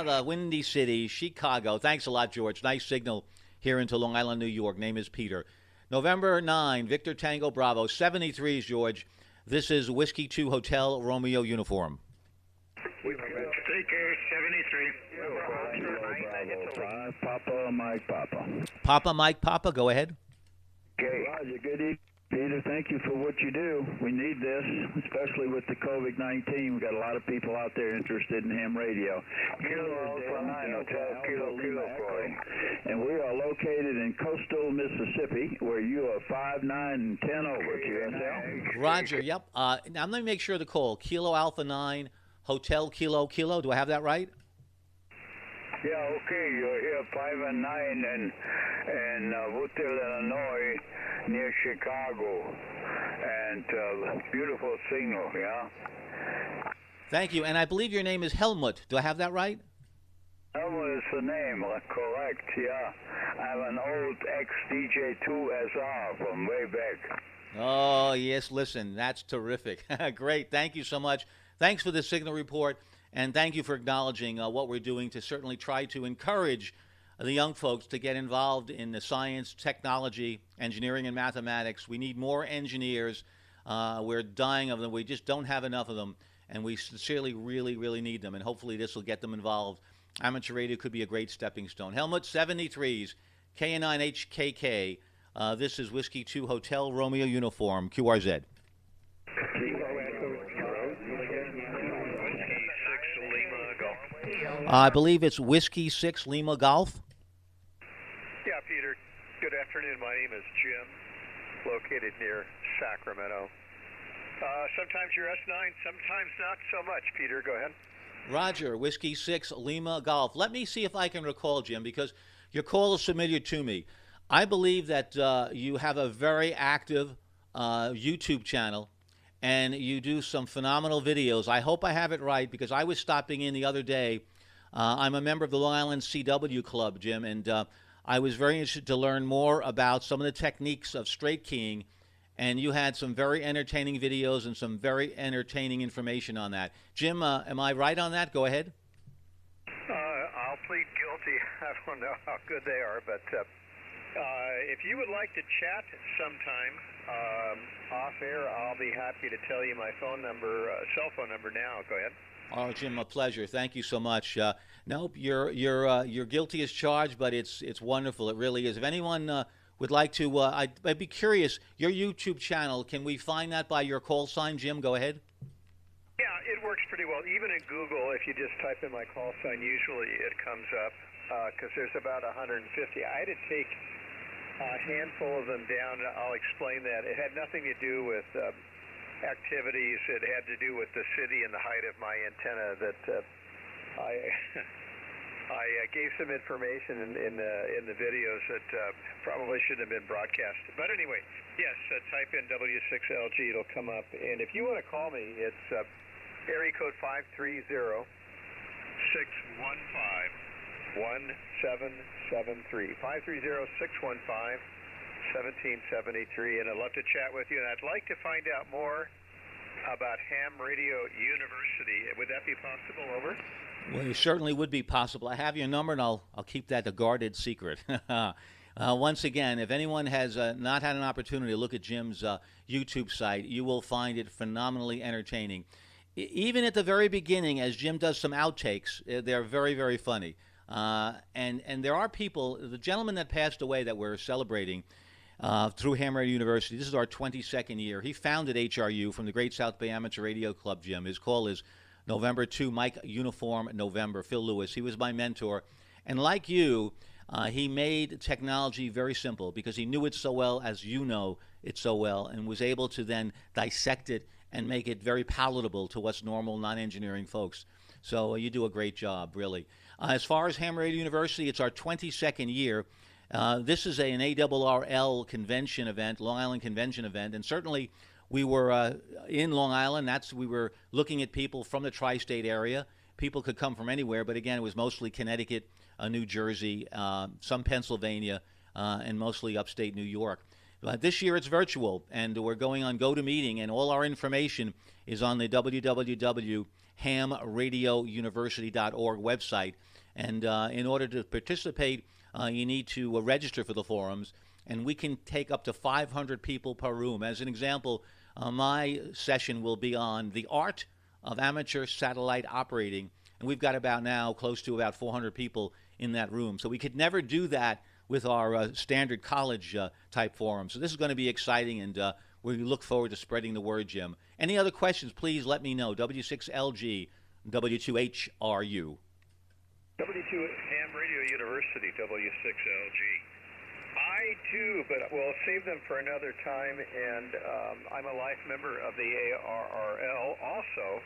The Windy City, Chicago. Thanks a lot, George. Nice signal here into Long Island, New York. Name is Peter. November 9, Victor Tango Bravo. 73s, George. This is Whiskey 2 Hotel Romeo uniform.
Take care, 73.
Papa, Mike, Papa.
Papa, Mike, Papa. Go ahead.
Okay. Roger, good evening.
Peter, thank you for what you do. We need this, especially with the COVID-19. We've got a lot of people out there interested in ham radio.
Kilo Alpha 9 Hotel Kilo Troy.
And we are located in coastal Mississippi, where you are 5, 9, and 10 over, QSL.
Roger, yep. Now, let me make sure the call. Kilo Alpha 9, Hotel Kilo Kilo. Do I have that right?
Yeah, okay. You're here 5 and 9 and Woodville, Illinois, near Chicago. And beautiful signal, yeah?
Thank you. And I believe your name is Helmut. Do I have that right?
Helmut is the name, correct, yeah. I'm an old ex-DJ2SR from way back.
Oh, yes, listen, that's terrific. Great. Thank you so much. Thanks for the signal report, and thank you for acknowledging what we're doing to certainly try to encourage the young folks to get involved in the science, technology, engineering, and mathematics. We need more engineers. We're dying of them. We just don't have enough of them, and we sincerely really, really need them, and hopefully this will get them involved. Amateur radio could be a great stepping stone. Helmut 73s, K9HKK. This is Whiskey 2 Hotel Romeo Uniform, QRZ. I believe it's Whiskey 6 Lima Golf.
Yeah, Peter. Good afternoon. My name is Jim, located near Sacramento. Sometimes you're S9, sometimes not so much. Peter, go ahead.
Roger, Whiskey 6 Lima Golf. Let me see if I can recall, Jim, because your call is familiar to me. I believe that you have a very active YouTube channel, and you do some phenomenal videos. I hope I have it right, because I was stopping in the other day. I'm a member of the Long Island CW Club, Jim, and I was very interested to learn more about some of the techniques of straight keying, and you had some very entertaining videos and some very entertaining information on that. Jim, am I right on that? Go ahead.
I'll plead guilty. I don't know how good they are, but if you would like to chat sometime off air, I'll be happy to tell you my phone number, cell phone number now. Go ahead.
Oh, Jim, a pleasure. Thank you so much. Nope, you're guilty as charged, but it's wonderful. It really is. If anyone would like to, I'd be curious. Your YouTube channel, can we find that by your call sign, Jim? Go ahead.
Yeah, it works pretty well. Even in Google, if you just type in my call sign, usually it comes up because there's about 150. I had to take a handful of them down. I'll explain that. It had nothing to do with activities. It had to do with the city and the height of my antenna that I gave some information in the videos that probably shouldn't have been broadcast. But anyway, yes, type in W6LG. It'll come up. And if you want to call me, it's area code 530-615-1773. 530-615-1773. And I'd love to chat with you. And I'd like to find out more about Ham Radio University. Would that be possible? Over.
Well, it certainly would be possible. I have your number, and I'll keep that a guarded secret. Once again, if anyone has not had an opportunity to look at Jim's YouTube site, you will find it phenomenally entertaining. Even at the very beginning, as Jim does some outtakes, they're very, very funny. And there are people, the gentleman that passed away that we're celebrating through Ham Radio University, this is our 22nd year. He founded HRU from the Great South Bay Amateur Radio Club, Jim. His call is November 2, Mike Uniform November, Phil Lewis. He was my mentor. And like you, he made technology very simple because he knew it so well, as you know it so well, and was able to then dissect it and make it very palatable to us normal non-engineering folks. So you do a great job, really. As far as Ham Radio University, it's our 22nd year. This is an ARRL convention event, Long Island convention event, and certainly we were in Long Island. We were looking at people from the tri-state area. People could come from anywhere, but again, it was mostly Connecticut, New Jersey, some Pennsylvania, and mostly upstate New York. But this year it's virtual, and we're going on GoToMeeting, and all our information is on the www.hamradiouniversity.org website. And in order to participate, you need to register for the forums, and we can take up to 500 people per room. As an example, my session will be on the art of amateur satellite operating, and we've got about now close to about 400 people in that room. So we could never do that with our standard college type forum. So this is going to be exciting, and we look forward to spreading the word, Jim. Any other questions, please let me know. W6LG, W2HRU.
W2 Ham Radio University, W6LG. I too, but we'll save them for another time, and I'm a life member of the ARRL also.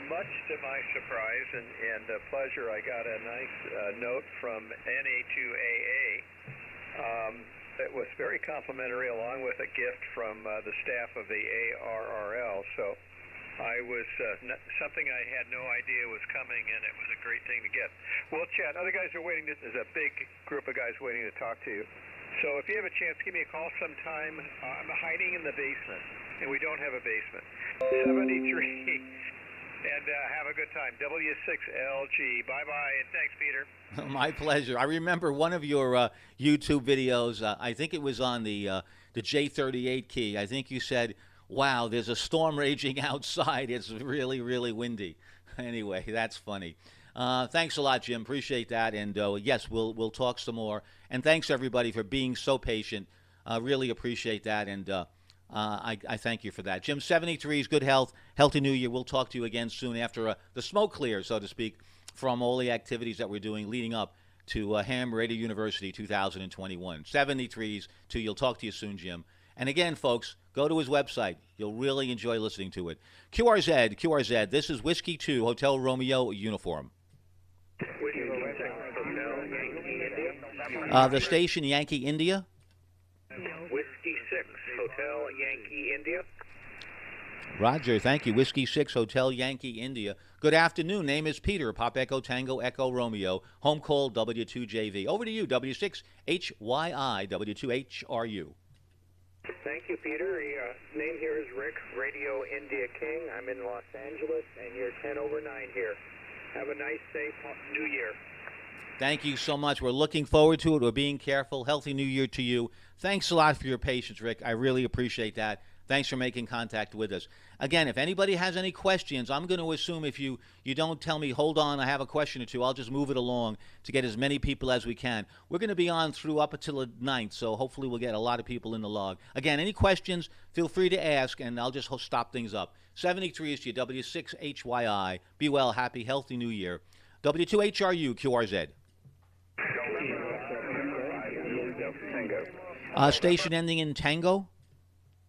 Much to my surprise and pleasure, I got a nice note from NA2AA. It was very complimentary, along with a gift from the staff of the ARRL. So I was something I had no idea was coming, and it was a great thing to get. Well, Chad, other guys are waiting. There's a big group of guys waiting to talk to you. So if you have a chance, give me a call sometime. I'm hiding in the basement, and we don't have a basement. 73. And have a good time. W6LG. Bye-bye, and thanks, Peter.
My pleasure. I remember one of your YouTube videos. I think it was on the J38 key. I think you said, wow, there's a storm raging outside. It's really, really windy. Anyway, that's funny. Thanks a lot, Jim. Appreciate that. And, yes, we'll talk some more. And thanks, everybody, for being so patient. Really appreciate that. And I thank you for that. Jim, 73's good health, healthy new year. We'll talk to you again soon after the smoke clears, so to speak, from all the activities that we're doing leading up to Ham Radio University 2021. 73's to you'll talk to you soon, Jim. And again, folks, go to his website. You'll really enjoy listening to it. QRZ, this is Whiskey 2, Hotel Romeo uniform. The station Yankee India.
Whiskey 6, Hotel Yankee India.
Roger, thank you. Whiskey 6, Hotel Yankee India. Good afternoon. Name is Peter. Pop Echo Tango Echo Romeo. Home call W2JV. Over to you, W6HYI, W2HRU.
Thank you, Peter. Name here is Rick, Radio India King. I'm in Los Angeles, and you're 10 over 9 here. Have a nice, safe New Year.
Thank you so much. We're looking forward to it. We're being careful. Healthy New Year to you. Thanks a lot for your patience, Rick. I really appreciate that. Thanks for making contact with us. Again, if anybody has any questions, I'm going to assume if you don't tell me, hold on, I have a question or two, I'll just move it along to get as many people as we can. We're going to be on through up until the 9th, so hopefully we'll get a lot of people in the log. Again, any questions, feel free to ask, and I'll just stop things up. 73 is to you, W6HYI. Be well, happy, healthy New Year. W2HRU, QRZ. Station ending in Tango?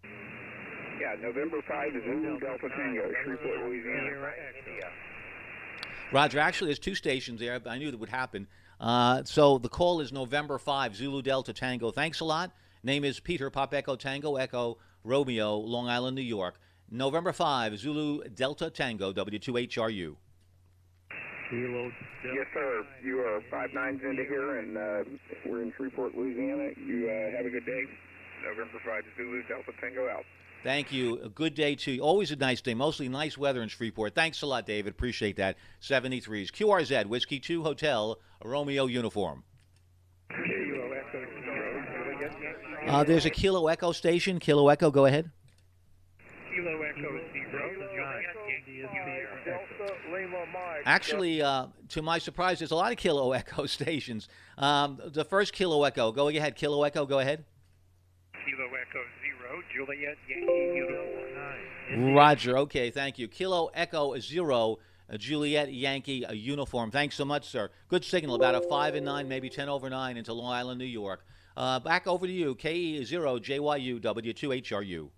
Yeah, November 5 is Zulu Delta Tango, Shreveport, Louisiana.
Roger, actually there's two stations there. I knew that would happen. So the call is November 5, Zulu Delta Tango. Thanks a lot. Name is Peter, Pop Echo Tango Echo Romeo, Long Island, New York. November 5, Zulu Delta Tango, W2HRU.
Yes, sir. You are 5-9 into here, and we're in Shreveport, Louisiana. You have a good day. November 5, Zulu Delta Tango out.
Thank you. A good day to you. Always a nice day. Mostly nice weather in Shreveport. Thanks a lot, David. Appreciate that. 73's QRZ, Whiskey 2 Hotel, Romeo uniform. There's a Kilo Echo station. Kilo Echo, go ahead.
Kilo Echo 0.
Actually, to my surprise, there's a lot of Kilo Echo stations. The first Kilo Echo, go ahead. Kilo Echo, go ahead.
Kilo Echo 0, Juliet Yankee uniform.
Roger, okay, thank you. Kilo Echo 0, Juliet Yankee uniform. Thanks so much, sir. Good signal, about a 5 and 9, maybe 10 over 9 into Long Island, New York. Back over to you, KE0, JYU, W2HRU.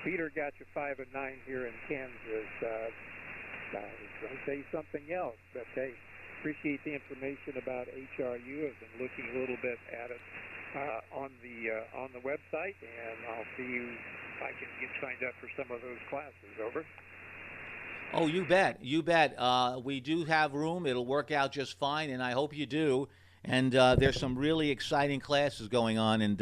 Peter got you 5 and 9 here in Kansas. I was going to say something else, but hey, appreciate the information about HRU. I've been looking a little bit at it on the website, and I'll see if I can get signed up for some of those classes. Over.
Oh, you bet. You bet. We do have room. It'll work out just fine, and I hope you do. And there's some really exciting classes going on, and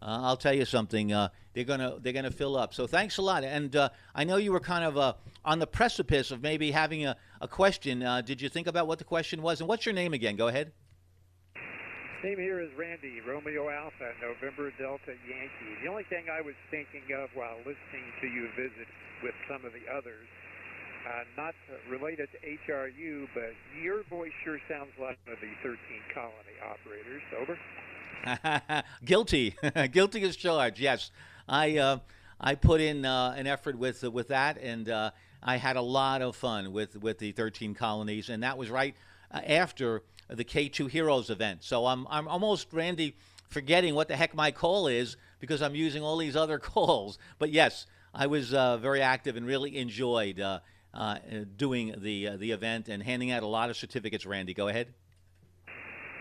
I'll tell you something. They're gonna fill up. So thanks a lot. And I know you were kind of on the precipice of maybe having a question. Did you think about what the question was? And what's your name again? Go ahead.
Name here is Randy, Romeo Alpha, November Delta Yankee. The only thing I was thinking of while listening to you visit with some of the others not related to HRU, but your voice sure sounds like one of the 13 colony operators. Over.
Guilty. Guilty as charged. Yes. I put in an effort with that, and I had a lot of fun with the 13 colonies, and that was right after the K2 Heroes event. So I'm almost, Randy, forgetting what the heck my call is because I'm using all these other calls. But yes, I was very active and really enjoyed doing the event and handing out a lot of certificates. Randy, go ahead.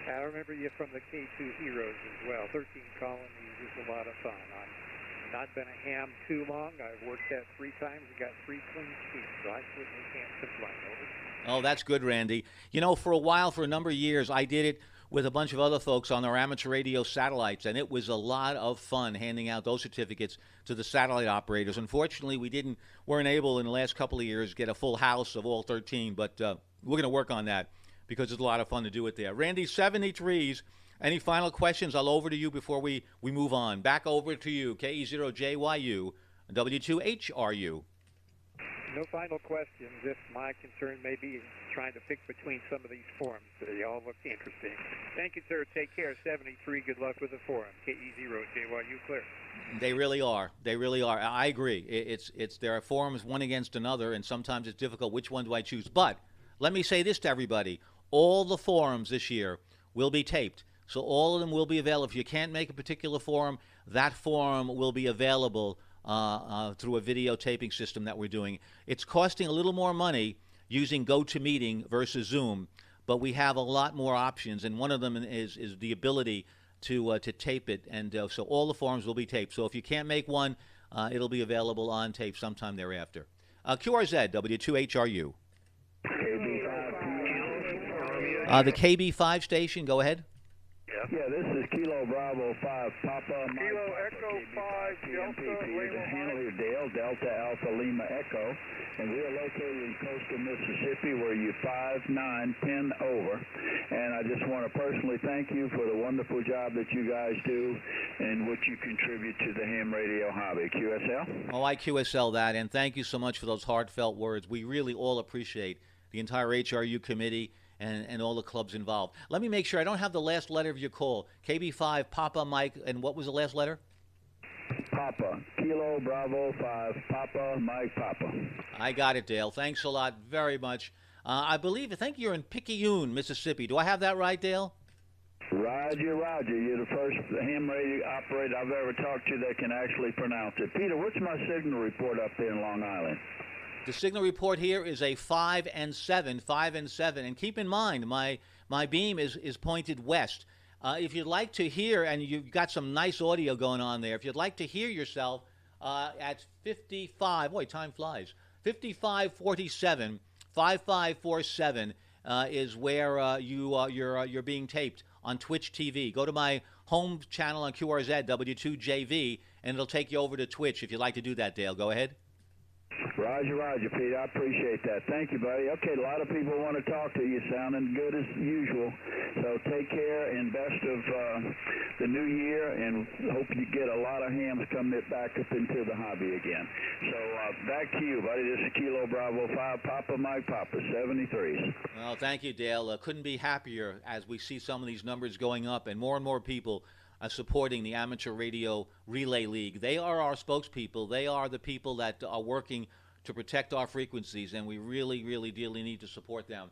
I remember you from the K2 Heroes as well. 13 colonies is a lot of fun. I've not been a ham too long. I've worked that 3 times and got 3 clean sweeps, so I certainly can't complain. Over.
Oh, that's good, Randy. You know, for a while, for a number of years, I did it with a bunch of other folks on our amateur radio satellites, and it was a lot of fun handing out those certificates to the satellite operators. Unfortunately, we weren't able in the last couple of years to get a full house of all 13, but we're going to work on that because it's a lot of fun to do it there. Randy, 73s. Any final questions? I'll over to you before we move on. Back over to you, KE0JYU, W2HRU.
No final questions. If my concern may be trying to pick between some of these forums. They all look interesting. Thank you, sir. Take care. 73. Good luck with the forum. KE0JYU clear.
They really are. They really are. I agree. There are forums one against another, and sometimes it's difficult. Which one do I choose? But let me say this to everybody. All the forums this year will be taped. So all of them will be available. If you can't make a particular forum, that forum will be available through a videotaping system that we're doing. It's costing a little more money using GoToMeeting versus Zoom, but we have a lot more options, and one of them is the ability to tape it, and so all the forums will be taped. So if you can't make one, it'll be available on tape sometime thereafter. QRZ, W2HRU. The KB5 station, go ahead.
Yeah, this is Kilo Bravo 5 Papa Mike
Kilo
Papa,
Echo
KB
5 Delta
The handler is Dale Delta Alpha Lima Echo, and we are located in coastal Mississippi where you 5910 over. And I just want to personally thank you for the wonderful job that you guys do and what you contribute to the ham radio hobby. QSL?
Oh, I QSL that, and thank you so much for those heartfelt words. We really all appreciate the entire HRU committee and all the clubs involved. Let me make sure I don't have the last letter of your call. KB5 Papa Mike, and what was the last letter?
Papa. Kilo Bravo 5 Papa Mike Papa.
I got it, Dale. Thanks a lot very much. I think you're in Picayune, Mississippi. Do I have that right, Dale?
Roger, Roger. You're the first ham radio operator I've ever talked to that can actually pronounce it. Peter, what's my signal report up there in Long Island?
The signal report here is a 5 and 7, 5 and 7. And keep in mind, my beam is pointed west. If you'd like to hear, and you've got some nice audio going on there, if you'd like to hear yourself at 55, boy, time flies, 5547, 5547 is where you're being taped on Twitch TV. Go to my home channel on QRZ, W2JV, and it'll take you over to Twitch if you'd like to do that, Dale. Go ahead.
Roger, Roger, Pete. I appreciate that. Thank you, buddy. Okay, a lot of people want to talk to you, sounding good as usual. So take care and best of the new year, and hope you get a lot of hams coming back up into the hobby again. So back to you, buddy. This is Kilo Bravo 5 Papa Mike Papa, 73s.
Well, thank you, Dale. Couldn't be happier as we see some of these numbers going up and more people supporting the Amateur Radio Relay League. They are our spokespeople. They are the people that are working to protect our frequencies, and we really, really, dearly need to support them.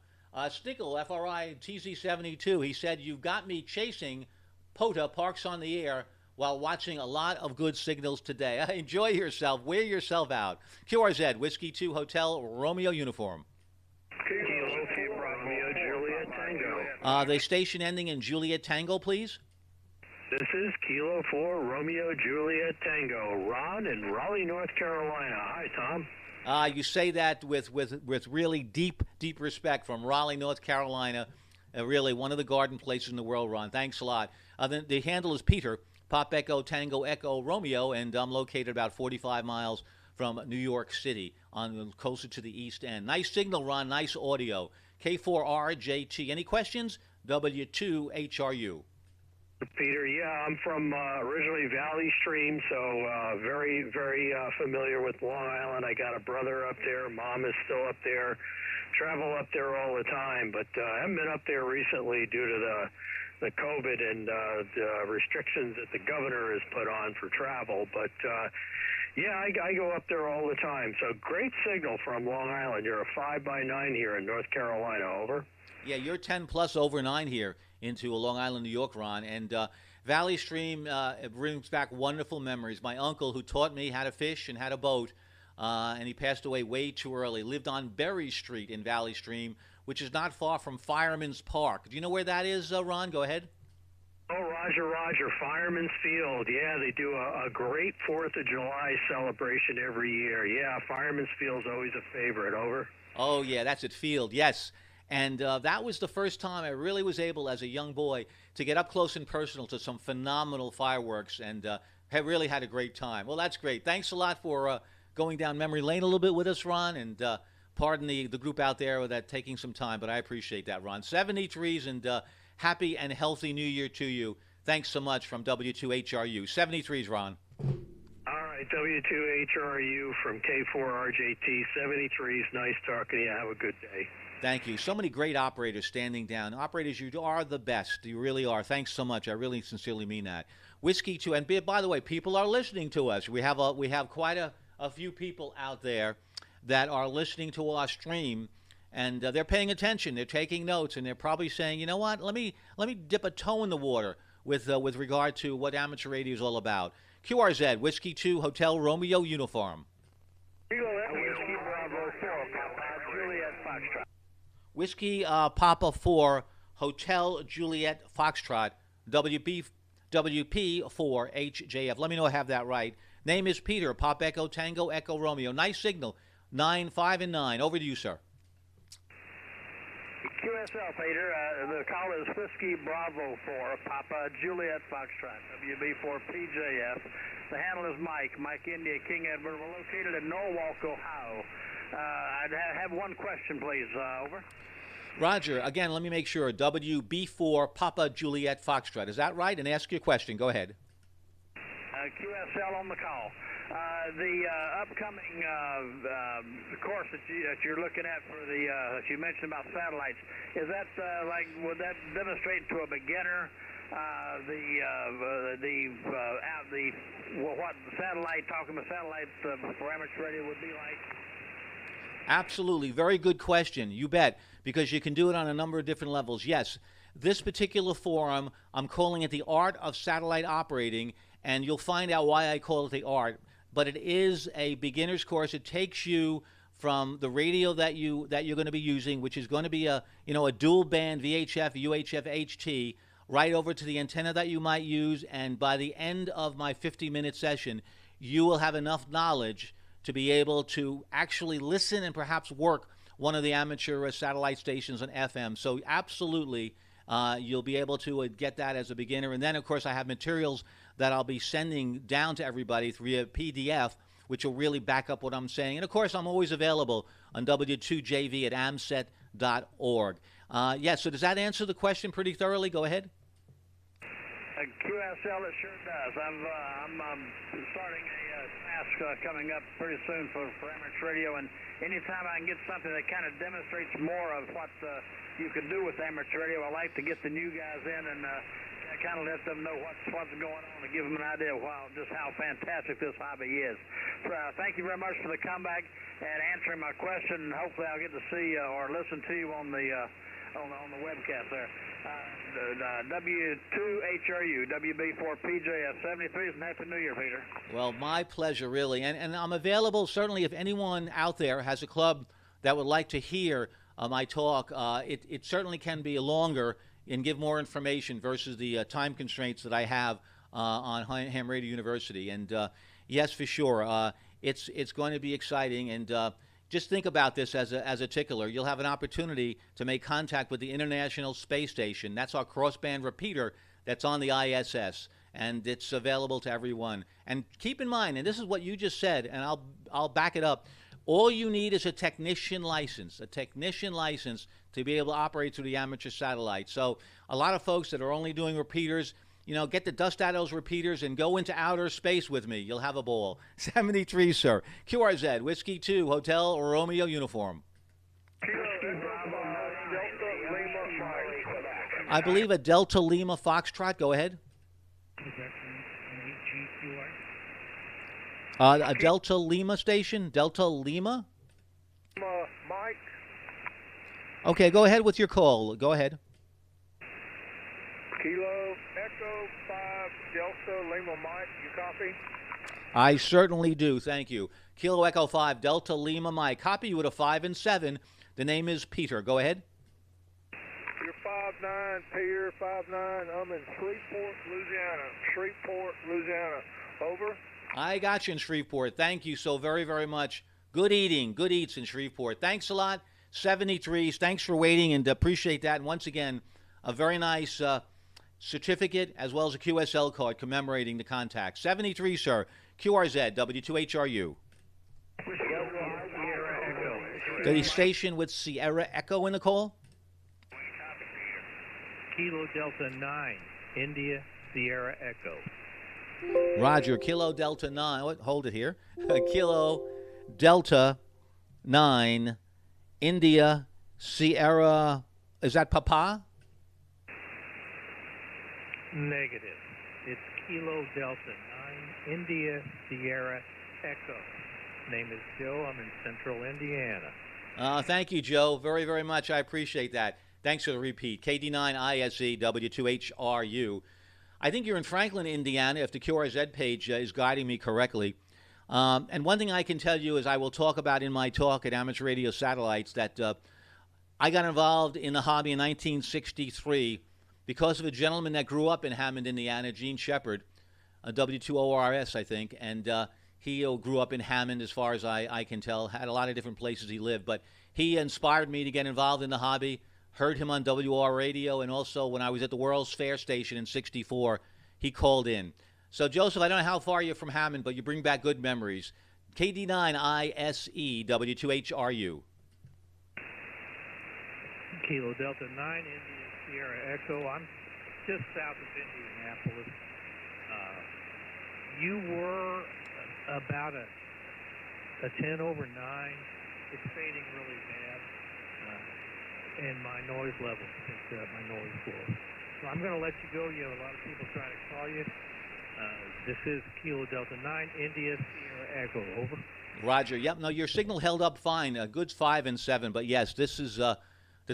Stickle, FRI TZ72, he said, "You've got me chasing POTA Parks on the Air while watching a lot of good signals today." Enjoy yourself. Wear yourself out. QRZ, Whiskey 2 Hotel Romeo uniform.
Kilo 4 Romeo Juliet Tango.
The station ending in Juliet Tango, please.
This is Kilo 4 Romeo Juliet Tango. Ron in Raleigh, North Carolina. Hi, Tom.
You say that with really deep respect from Raleigh, North Carolina. Really one of the garden places in the world, Ron. Thanks a lot. The handle is Peter, Pop Echo Tango Echo Romeo, and I'm located about 45 miles from New York City, closer to the east end. Nice signal, Ron. Nice audio. K4RJT. Any questions? W2HRU.
Peter, yeah, I'm from originally Valley Stream, so very, very familiar with Long Island. I got a brother up there. Mom is still up there. Travel up there all the time, but I haven't been up there recently due to the COVID and the restrictions that the governor has put on for travel. But yeah, I go up there all the time. So great signal from Long Island. You're a 5x9 here in North Carolina. Over.
Yeah, you're 10 plus over 9 here into Long Island, New York, Ron. And Valley Stream it brings back wonderful memories. My uncle, who taught me how to fish and how to boat, and he passed away way too early, lived on Berry Street in Valley Stream, which is not far from Fireman's Park. Do you know where that is, Ron? Go ahead.
Oh, Roger, Fireman's Field. Yeah, they do a great 4th of July celebration every year. Yeah, Fireman's Field's always a favorite. Over.
Oh, yeah, that's at Field, yes. And that was the first time I really was able, as a young boy, to get up close and personal to some phenomenal fireworks, and have really had a great time. Well, that's great. Thanks a lot for going down memory lane a little bit with us, Ron, and pardon the group out there with that taking some time, but I appreciate that, Ron. 73s, and happy and healthy New Year to you. Thanks so much from W2HRU. 73s, Ron.
All right, W2HRU from K4RJT. 73s, nice talking to you. Have a good day.
Thank you. So many great operators standing down. Operators, you are the best. You really are. Thanks so much. I really sincerely mean that. Whiskey 2, and by the way, people are listening to us. We have quite a few people out there that are listening to our stream, and they're paying attention. They're taking notes, and they're probably saying, you know what? Let me dip a toe in the water with regard to what amateur radio is all about. QRZ, Whiskey 2, Hotel Romeo uniform.
Whiskey Bravo 4, Papa Juliet Foxtrot.
Whiskey Papa 4, Hotel Juliet Foxtrot, WP4HJF. Let me know I have that right. Name is Peter, Pop Echo Tango Echo Romeo. Nice signal, 9, 5, and 9. Over to you, sir.
QSL, Peter. The call is Whiskey Bravo 4, Papa Juliet Foxtrot, WB4PJF. The handle is Mike India, King Edward. We're located in Norwalk, Ohio. I'd have one question, please. Over.
Roger. Again, let me make sure. WB4 Papa Juliet Foxtrot. Is that right? And ask your question. Go ahead.
QSL on the call. The upcoming course that you're looking at for the that you mentioned about satellites, is that would that demonstrate to a beginner what talking about satellites for amateur radio would be like?
Absolutely. Very good question. You bet. Because you can do it on a number of different levels. Yes. This particular forum, I'm calling it the Art of Satellite Operating, and you'll find out why I call it the art. But it is a beginner's course. It takes you from the radio that you're going to be using, which is going to be a dual band VHF, UHF, HT, right over to the antenna that you might use. And by the end of my 50-minute session, you will have enough knowledge to be able to actually listen and perhaps work one of the amateur satellite stations on FM. So absolutely, you'll be able to get that as a beginner. And then, of course, I have materials that I'll be sending down to everybody via PDF, which will really back up what I'm saying. And, of course, I'm always available on W2JV at amset.org. So does that answer the question pretty thoroughly? Go ahead.
QSL, it sure does. I'm starting a task coming up pretty soon for amateur radio, and anytime I can get something that kind of demonstrates more of what you can do with amateur radio, I like to get the new guys in and kind of let them know what's going on and give them an idea of just how fantastic this hobby is. Thank you very much for the comeback and answering my question. Hopefully I'll get to see or listen to you on the webcast there. W2HRU, WB4PJF 73s, and Happy New Year, Peter.
Well, my pleasure, really. And I'm available, certainly, if anyone out there has a club that would like to hear my talk. It certainly can be longer and give more information versus the time constraints that I have on Ham Radio University. And yes, for sure, it's going to be exciting. And just think about this as a tickler. You'll have an opportunity to make contact with the International Space Station. That's our crossband repeater that's on the ISS, and it's available to everyone. And keep in mind, and this is what you just said, and I'll back it up. All you need is a technician license to be able to operate through the amateur satellite. So a lot of folks that are only doing repeaters, get the dust out of those repeaters and go into outer space with me. You'll have a ball. 73, sir. QRZ, Whiskey 2, Hotel Romeo uniform. I believe a Delta Lima Foxtrot. Go ahead. A Delta Lima station? Delta Lima?
Mike.
Okay, go ahead with your call. Go ahead.
Kilo Echo 5 Delta Lima Mike. You copy?
I certainly do. Thank you. Kilo Echo 5 Delta Lima Mike. Copy you at a 5 and 7. The name is Peter. Go ahead.
You're 5'9", Peter, 5'9". I'm in Shreveport, Louisiana. Shreveport, Louisiana. Over.
I got you in Shreveport. Thank you so very, very much. Good eating. Good eats in Shreveport. Thanks a lot. 73s. Thanks for waiting and appreciate that. And once again, a very nice certificate as well as a QSL card commemorating the contact. 73, sir. QRZ, W2HRU. The station with Sierra Echo in the call?
Kilo Delta 9, India Sierra Echo.
Roger, Kilo Delta 9. Hold it here. Kilo Delta 9, India Sierra. Is that Papa?
Negative. It's Kilo Delta 9, India Sierra Echo. Name is Joe. I'm in central Indiana.
Thank you, Joe, very, very much. I appreciate that. Thanks for the repeat. KD9ISE W2HRU. I think you're in Franklin, Indiana, if the QRZ page is guiding me correctly. And one thing I can tell you is I will talk about in my talk at Amateur Radio Satellites that I got involved in the hobby in 1963 because of a gentleman that grew up in Hammond, Indiana, Gene Shepard, W2ORS, I think, and he grew up in Hammond, as far as I can tell, had a lot of different places he lived, but he inspired me to get involved in the hobby. Heard him on WR Radio, and also when I was at the World's Fair Station in '64, he called in. So, Joseph, I don't know how far you're from Hammond, but you bring back good memories. KD9ISE W2HRU.
Kilo Delta 9, India Sierra Echo. I'm just south of Indianapolis. You were about a 10 over 9. It's fading really bad. And my noise level, my noise floor. So I'm going to let you go. You have a lot of people trying to call you. This is Kilo Delta 9, India Sierra Echo. Over.
Roger. Yep. No, your signal held up fine. Good 5 and 7. But yes, this is the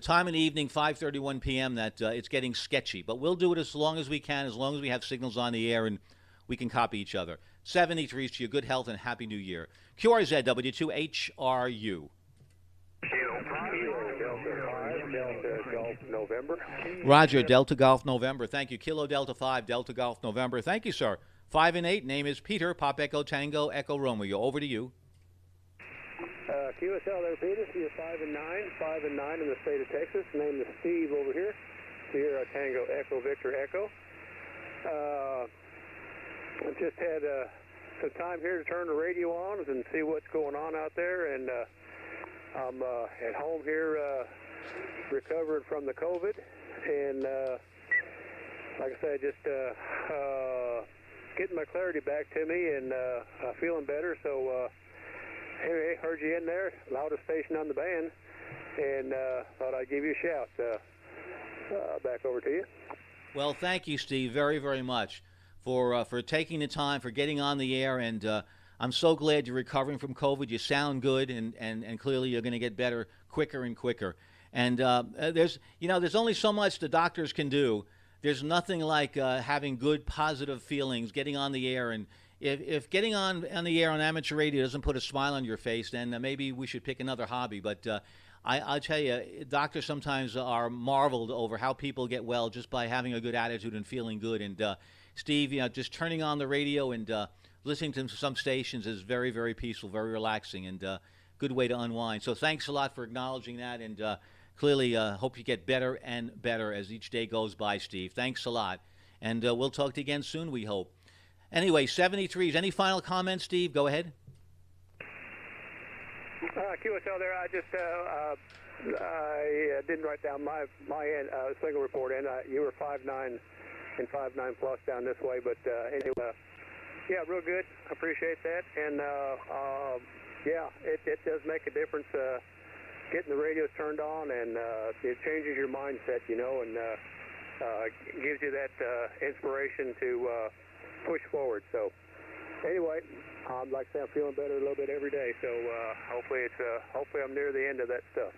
time in the evening, 5:31 p.m. that it's getting sketchy. But we'll do it as long as we can, as long as we have signals on the air and we can copy each other. 73s to you. Good health and Happy New Year. QRZ W2HRU.
November.
Roger, Delta Golf November. Thank you. Kilo Delta 5, Delta Golf November. Thank you, sir. 5 and 8. Name is Peter. Pop Echo Tango Echo Romeo. Over to you.
QSL there, Peter. You're 5 and 9. 5 and 9 in the state of Texas. Name is Steve over here. Sierra Tango Echo Victor Echo. I've just had some time here to turn the radio on and see what's going on out there, and I'm at home here recovering from the COVID, and like I said, just getting my clarity back to me and feeling better. So anyway, heard you in there, loudest station on the band, and thought I'd give you a shout. Back over to you.
Well, thank you, Steve, very, very much for taking the time, for getting on the air, and I'm so glad you're recovering from COVID. You sound good, and clearly you're going to get better quicker and quicker. And there's only so much the doctors can do. There's nothing like having good, positive feelings, getting on the air. And if getting on the air on amateur radio doesn't put a smile on your face, then maybe we should pick another hobby. But I'll tell you, doctors sometimes are marveled over how people get well just by having a good attitude and feeling good. And Steve, just turning on the radio and listening to some stations is very, very peaceful, very relaxing, and good way to unwind. So thanks a lot for acknowledging that, and clearly hope you get better and better as each day goes by, Steve. Thanks a lot, and we'll talk to you again soon, we hope. Anyway, 73s. Any final comments, Steve? Go ahead.
QSL there, I just I didn't write down my single report, and you were 5'9", and 59 plus down this way. But anyway, yeah, real good. I appreciate that. And yeah, it does make a difference getting the radios turned on, and it changes your mindset, you know, and gives you that inspiration to push forward. So anyway, like I say, I'm feeling better a little bit every day. So hopefully I'm near the end of that stuff.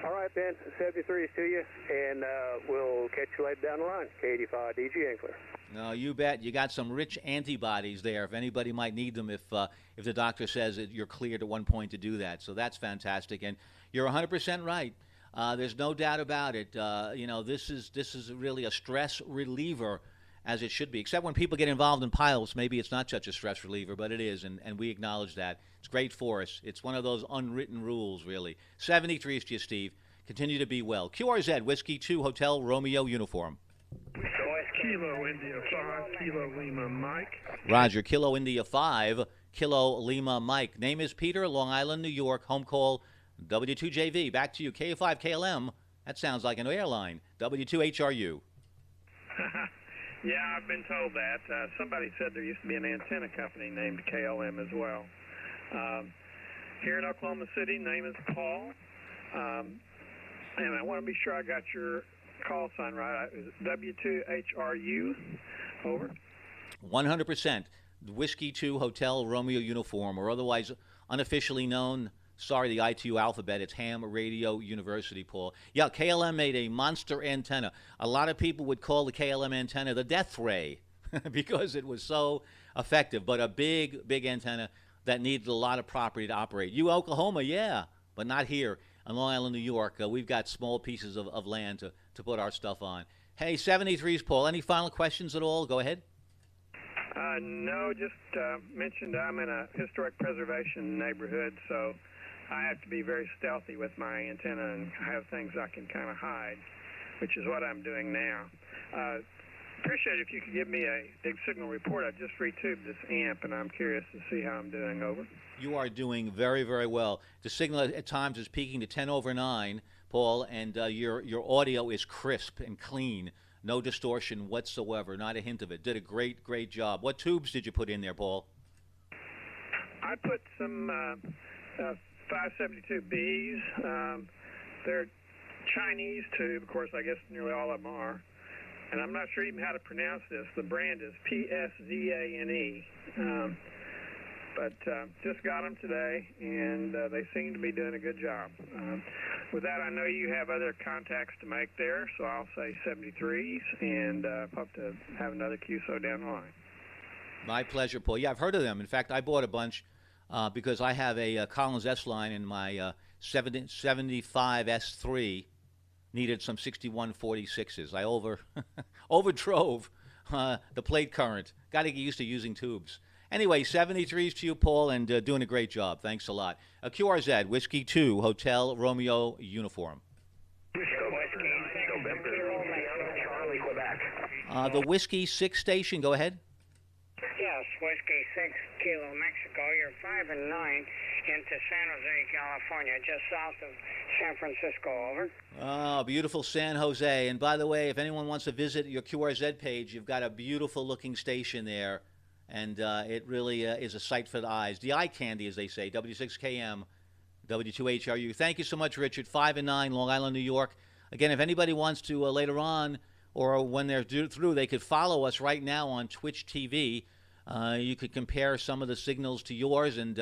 All right, Ben, 73s to you, and we'll catch you later down the line. K85 DG Inkler.
No, you bet. You got some rich antibodies there if anybody might need them, if the doctor says that you're cleared at one point to do that. So that's fantastic. And you're 100% right. There's no doubt about it. You know, this is really a stress reliever, as it should be. Except when people get involved in pilots, maybe it's not such a stress reliever, but it is, and we acknowledge that. It's great for us. It's one of those unwritten rules, really. 73s to you, Steve. Continue to be well. QRZ, Whiskey 2, Hotel Romeo uniform.
Kilo India 5, Kilo Lima Mike.
Roger, Kilo India 5, Kilo Lima Mike. Name is Peter, Long Island, New York. Home call W2JV. Back to you, K5 KLM. That sounds like an airline. W2HRU.
Yeah, I've been told that. Somebody said there used to be an antenna company named KLM as well. Here in Oklahoma City, name is Paul. And I want to be sure I got your call sign right. Is it W2HRU? Over.
100%. Whiskey 2 Hotel Romeo uniform, or otherwise unofficially known, sorry, the ITU alphabet, it's Ham Radio University, Paul. Yeah, KLM made a monster antenna. A lot of people would call the KLM antenna the death ray because it was so effective, but a big, big antenna that needed a lot of property to operate. You, Oklahoma, yeah, but not here. On Long Island, New York, we've got small pieces of land to put our stuff on. Hey, 73s, Paul, any final questions at all? Go ahead.
No, just mentioned I'm in a historic preservation neighborhood, so I have to be very stealthy with my antenna and have things I can kind of hide, which is what I'm doing now. Appreciate it if you could give me a big signal report. I just retubed this amp, and I'm curious to see how I'm doing. Over.
You are doing very, very well. The signal at times is peaking to 10 over 9, Paul, and your audio is crisp and clean. No distortion whatsoever, not a hint of it. Did a great, great job. What tubes did you put in there, Paul?
I put some 572Bs. They're Chinese tube, of course, I guess nearly all of them are. And I'm not sure even how to pronounce this. The brand is PSZANE. But just got them today, and they seem to be doing a good job. With that, I know you have other contacts to make there, so I'll say 73s, and hope to have another QSO down the line.
My pleasure, Paul. Yeah, I've heard of them. In fact, I bought a bunch because I have a Collins S line in my 75 S3. Needed some 6146s. I overdrove the plate current. Got to get used to using tubes. Anyway, 73s to you, Paul, and doing a great job. Thanks a lot. QRZ, Whiskey 2, Hotel Romeo uniform. The Whiskey 6 station, go ahead.
Yes, Whiskey 6, Kilo Mexico. You're 5 and 9 into San Jose, California, just south of San Francisco. Over.
Oh, beautiful San Jose. And by the way, if anyone wants to visit your QRZ page, you've got a beautiful looking station there. And it really is a sight for the eyes. The eye candy, as they say. W6KM, W2HRU. Thank you so much, Richard. 5 and 9, Long Island, New York. Again, if anybody wants to later on or when they're through, they could follow us right now on Twitch TV. You could compare some of the signals to yours and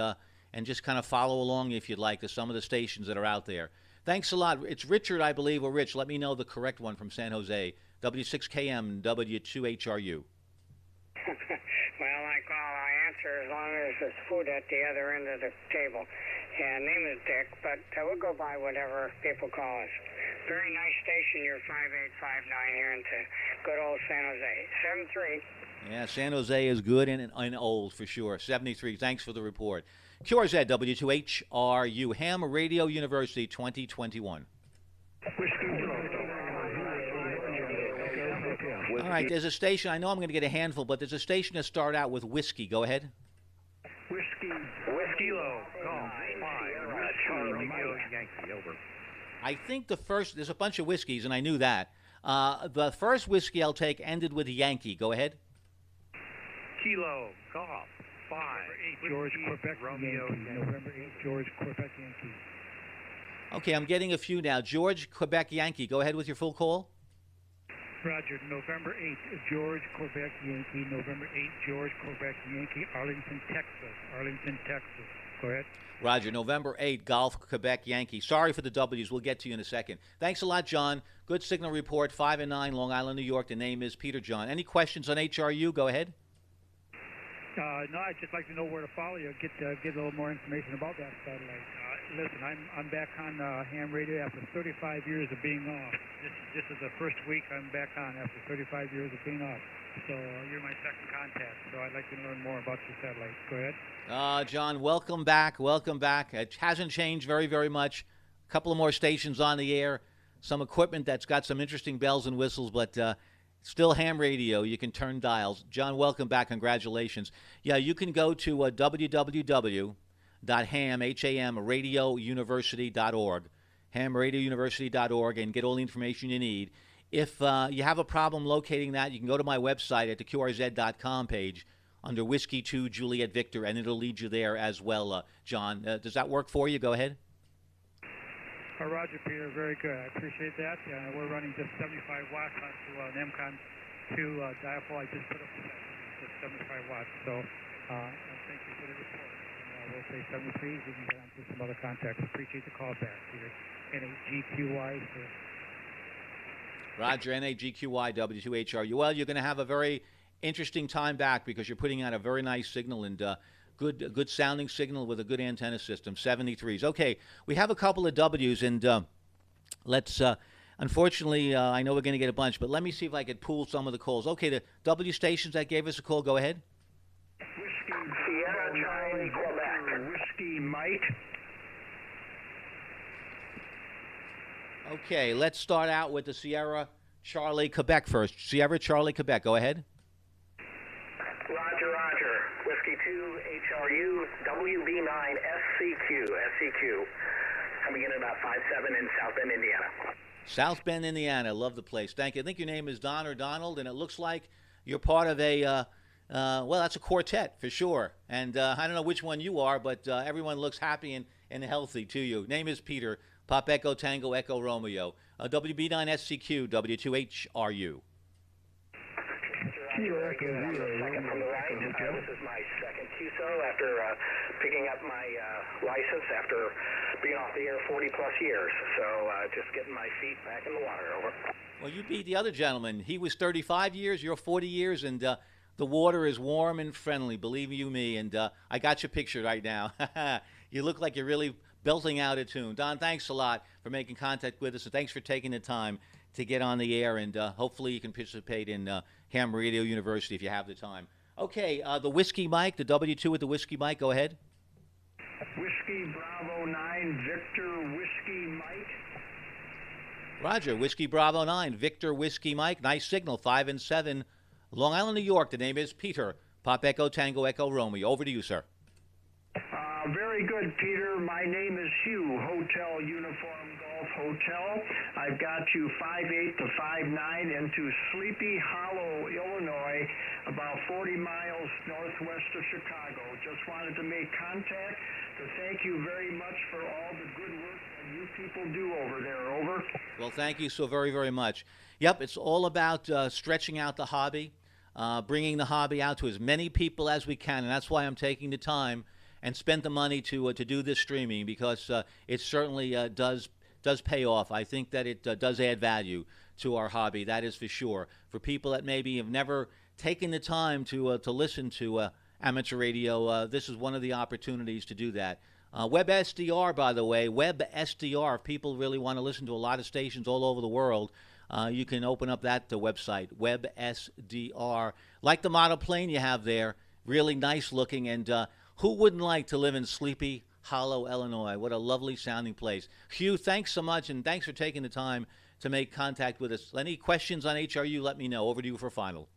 just kind of follow along, if you'd like, to some of the stations that are out there. Thanks a lot. It's Richard, I believe, or Rich. Let me know the correct one from San Jose. W6KM, W2HRU.
Well, I call, I answer as long as there's food at the other end of the table. And name is Dick, but we'll go by whatever people call us. Very nice station, you're 5859 here into good old San Jose. 73.
Yeah, San Jose is good and old for sure. 73. Thanks for the report. QRZ W2HRU, Ham Radio University 2021. All right, there's a station. I know I'm going to get a handful, but there's a station that start out with whiskey. Go ahead.
Whiskey Kilo.
I think the first, there's a bunch of whiskeys, and I knew that. The first whiskey I'll take ended with Yankee. Go ahead.
Kilo Golf 5.
George Quebec Romeo. November 8th, George Quebec Yankee.
Okay, I'm getting a few now. George Quebec Yankee. Go ahead with your full call.
Roger, November 8th, George Quebec Yankee. November 8th, George Quebec Yankee, Arlington, Texas. Arlington, Texas. Go ahead.
Roger, November 8th, Golf Quebec Yankee. Sorry for the W's. We'll get to you in a second. Thanks a lot, John. Good signal report, 5 and 9, Long Island, New York. The name is Peter John. Any questions on HRU? Go ahead.
No, I'd just like to know where to follow you. Get a little more information about that satellite. Listen, I'm back on ham radio after 35 years of being off. This is the first week I'm back on after 35 years of being off. So you're my second contact. So I'd like to learn more about your satellite. Go ahead.
John, welcome back. Welcome back. It hasn't changed very, very much. A couple of more stations on the air. Some equipment that's got some interesting bells and whistles, but still ham radio. You can turn dials. John, welcome back. Congratulations. Yeah, you can go to www.hamradiouniversity.org, hamradiouniversity.org, and get all the information you need. If you have a problem locating that, you can go to my website at the QRZ.com page under Whiskey 2 Juliet Victor, and it'll lead you there as well, John. Does that work for you? Go ahead.
Roger, Peter. Very good. I appreciate that. We're running just 75 watts onto an MCON 2 diaphragm. I just put up just 75 watts. So thank you for the report. We'll say 73. We can get on to some other contacts. Appreciate the call back, Peter. NAGQY.
Roger, NAGQY, W2HRU. Well, you're going to have a very interesting time back because you're putting out a very nice signal and good sounding signal with a good antenna system, 73s. Okay, we have a couple of W's, and let's, unfortunately, I know we're going to get a bunch, but let me see if I could pool some of the calls. Okay, the W stations that gave us a call, go ahead.
Whiskey Sierra Charlie Quebec. Whiskey Mike.
Okay, let's start out with the Sierra Charlie Quebec first. Sierra Charlie Quebec, go ahead.
Roger. Whiskey 2 HRU WB9 SCQ. Coming in about 5-7 in South Bend, Indiana.
South Bend, Indiana. Love the place. Thank you. I think your name is Don or Donald, and it looks like you're part of a, well, that's a quartet for sure. And I don't know which one you are, but everyone looks happy and healthy to you. Name is Peter. Pop Echo Tango Echo Romeo. WB9 SCQ W2HRU.
This is my second QSO after picking up my license after being off the air 40-plus years. So just getting my feet back in the water. Over.
Well, you beat the other gentleman. He was 35 years, you're 40 years, and the water is warm and friendly, believe you me. And I got your picture right now. You look like you're really belting out a tune. Don, thanks a lot for making contact with us, and thanks for taking the time to get on the air, and hopefully you can participate in Ham Radio University if you have the time. Okay, the Whiskey Mike, the W2 with the Whiskey Mike, go ahead.
Whiskey Bravo 9, Victor Whiskey Mike.
Roger, Whiskey Bravo 9, Victor Whiskey Mike. Nice signal, 5 and 7. Long Island, New York. The name is Peter. Pop Echo Tango Echo Romeo. Over to you, sir.
Very good, Peter. My name is Hugh, Hotel Uniform Golf Hotel. I've got you 5'8" to 5'9" into Sleepy Hollow, Illinois, about 40 miles northwest of Chicago. Just wanted to make contact to thank you very much for all the good work that you people do over there. Over.
Well, thank you so very, very much. Yep, it's all about stretching out the hobby, bringing the hobby out to as many people as we can, and that's why I'm taking the time and spend the money to do this streaming, because it certainly does pay off. I think that it does add value to our hobby, that is for sure. For people that maybe have never taken the time to listen to amateur radio, this is one of the opportunities to do that. WebSDR, by the way, WebSDR, if people really want to listen to a lot of stations all over the world, you can open up that website, WebSDR. Like the model plane you have there, really nice looking, and who wouldn't like to live in Sleepy Hollow, Illinois? What a lovely sounding place. Hugh, thanks so much, and thanks for taking the time to make contact with us. Any questions on HRU, let me know. Over to you for final.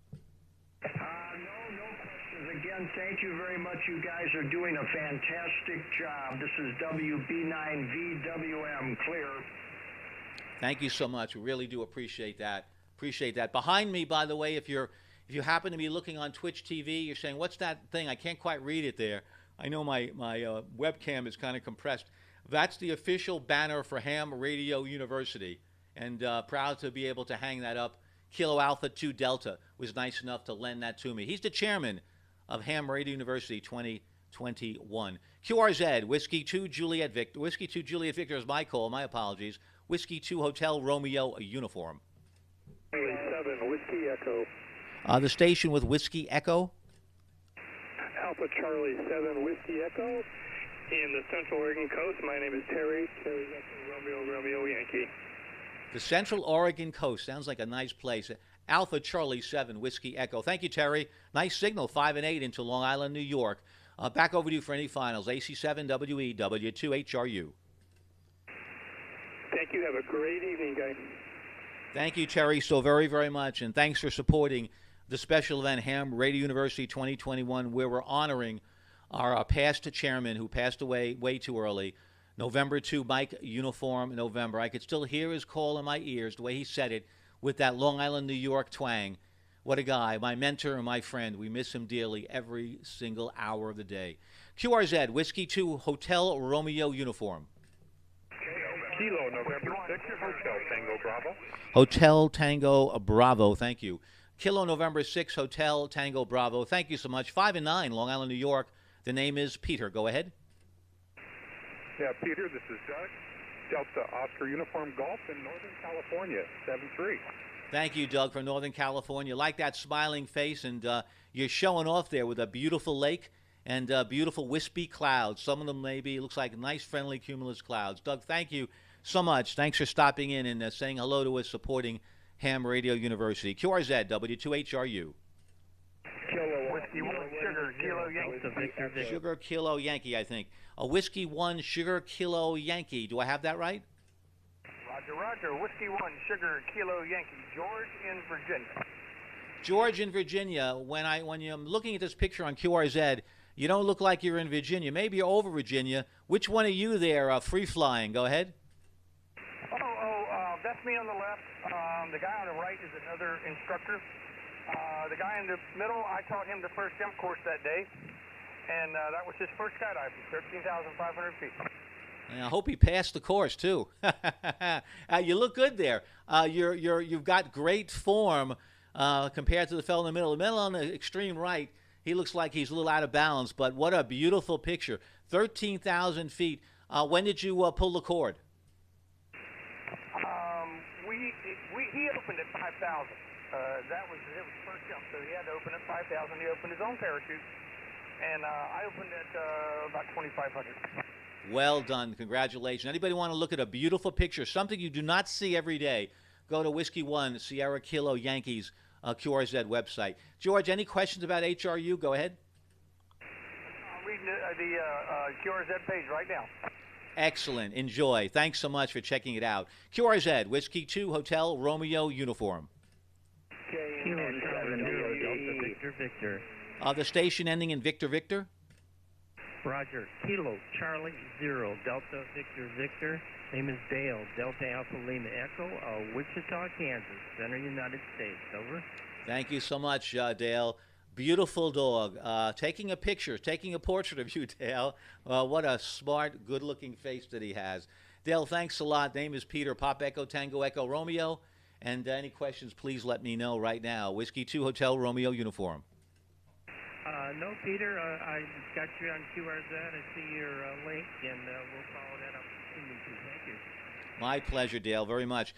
No questions. Again, thank you very much. You guys are doing a fantastic job. This is WB9VWM, clear.
Thank you so much. We really do appreciate that. Appreciate that. Behind me, by the way, if you happen to be looking on Twitch TV, you're saying, what's that thing? I can't quite read it there. I know my webcam is kind of compressed. That's the official banner for Ham Radio University, and proud to be able to hang that up. Kilo Alpha 2 Delta was nice enough to lend that to me. He's the chairman of Ham Radio University 2021. QRZ, Whiskey 2 Juliet Victor. Whiskey 2 Juliet Victor is my call. My apologies. Whiskey 2 Hotel Romeo Uniform.
7 Whiskey Echo.
The station with Whiskey Echo.
Alpha Charlie 7 Whiskey Echo.
In the Central Oregon coast, my name is Terry. Terry Romeo Yankee.
The Central Oregon coast sounds like a nice place. Alpha Charlie 7 Whiskey Echo. Thank you, Terry. Nice signal, 5 and 8 into Long Island, New York. Back over to you for any finals. AC7WE W2HRU.
Thank you. Have a great evening, guys.
Thank you, Terry, so very, very much. And thanks for supporting the special event, Ham Radio University 2021, where we're honoring our past chairman who passed away way too early. November 2, Mike Uniform November. I could still hear his call in my ears, the way he said it, with that Long Island, New York twang. What a guy, my mentor and my friend. We miss him dearly every single hour of the day. QRZ, Whiskey 2 Hotel Romeo Uniform.
Kilo November 6, Hotel Tango Bravo.
Hotel Tango Bravo, thank you. Kilo November 6, Hotel Tango Bravo. Thank you so much. 5 and 9, Long Island, New York. The name is Peter. Go ahead.
Yeah, Peter, this is Doug. Delta Oscar Uniform Golf in Northern California, 7-3.
Thank you, Doug, from Northern California. Like that smiling face, and you're showing off there with a beautiful lake and beautiful wispy clouds. Some of them maybe looks like nice, friendly cumulus clouds. Doug, thank you so much. Thanks for stopping in and saying hello to us, supporting Ham Radio University. QRZ, W2HRU.
Kilo Whiskey 1 Sugar Kilo Yankee.
Sugar Kilo Yankee, I think. A Whiskey 1 Sugar Kilo Yankee. Do I have that right?
Roger. Whiskey 1 Sugar Kilo Yankee. George in Virginia.
George in Virginia. When you're looking at this picture on QRZ, you don't look like you're in Virginia. Maybe you're over Virginia. Which one are you there, free flying? Go ahead.
That's me on the left. The guy on the right is another instructor. The guy in the middle, I taught him the first jump course that day, and that was his first skydiving, 13,500 feet.
And I hope he passed the course too. You look good there. You've got great form compared to the fellow in the middle. The middle on the extreme right, he looks like he's a little out of balance, but what a beautiful picture. 13,000 feet. When did you pull the cord?
He opened at 5,000. That was his first jump, so he had to open at 5,000. He opened his own parachute, and I opened at about 2,500.
Well done. Congratulations. Anybody want to look at a beautiful picture, something you do not see every day, go to Whiskey 1 Sierra Kilo Yankees QRZ website. George, any questions about HRU? Go ahead.
I'm reading the QRZ page right now.
Excellent. Enjoy. Thanks so much for checking it out. QRZ, Whiskey 2 Hotel Romeo Uniform.
Kilo 7 Delta Victor Victor.
The station ending in Victor Victor?
Roger. Kilo Charlie 0 Delta Victor Victor. Name is Dale. Delta Alpha Lima Echo, Wichita, Kansas, Center, United States. Over.
Thank you so much, Dale. Beautiful dog. Taking a picture, taking a portrait of you, Dale. What a smart, good-looking face that he has. Dale, thanks a lot. Name is Peter, Pop Echo, Tango Echo, Romeo. And any questions, please let me know right now. Whiskey 2 Hotel Romeo Uniform.
No, Peter. I got you on QRZ. I see your link, and we'll follow that up. Thank you.
My pleasure, Dale, very much.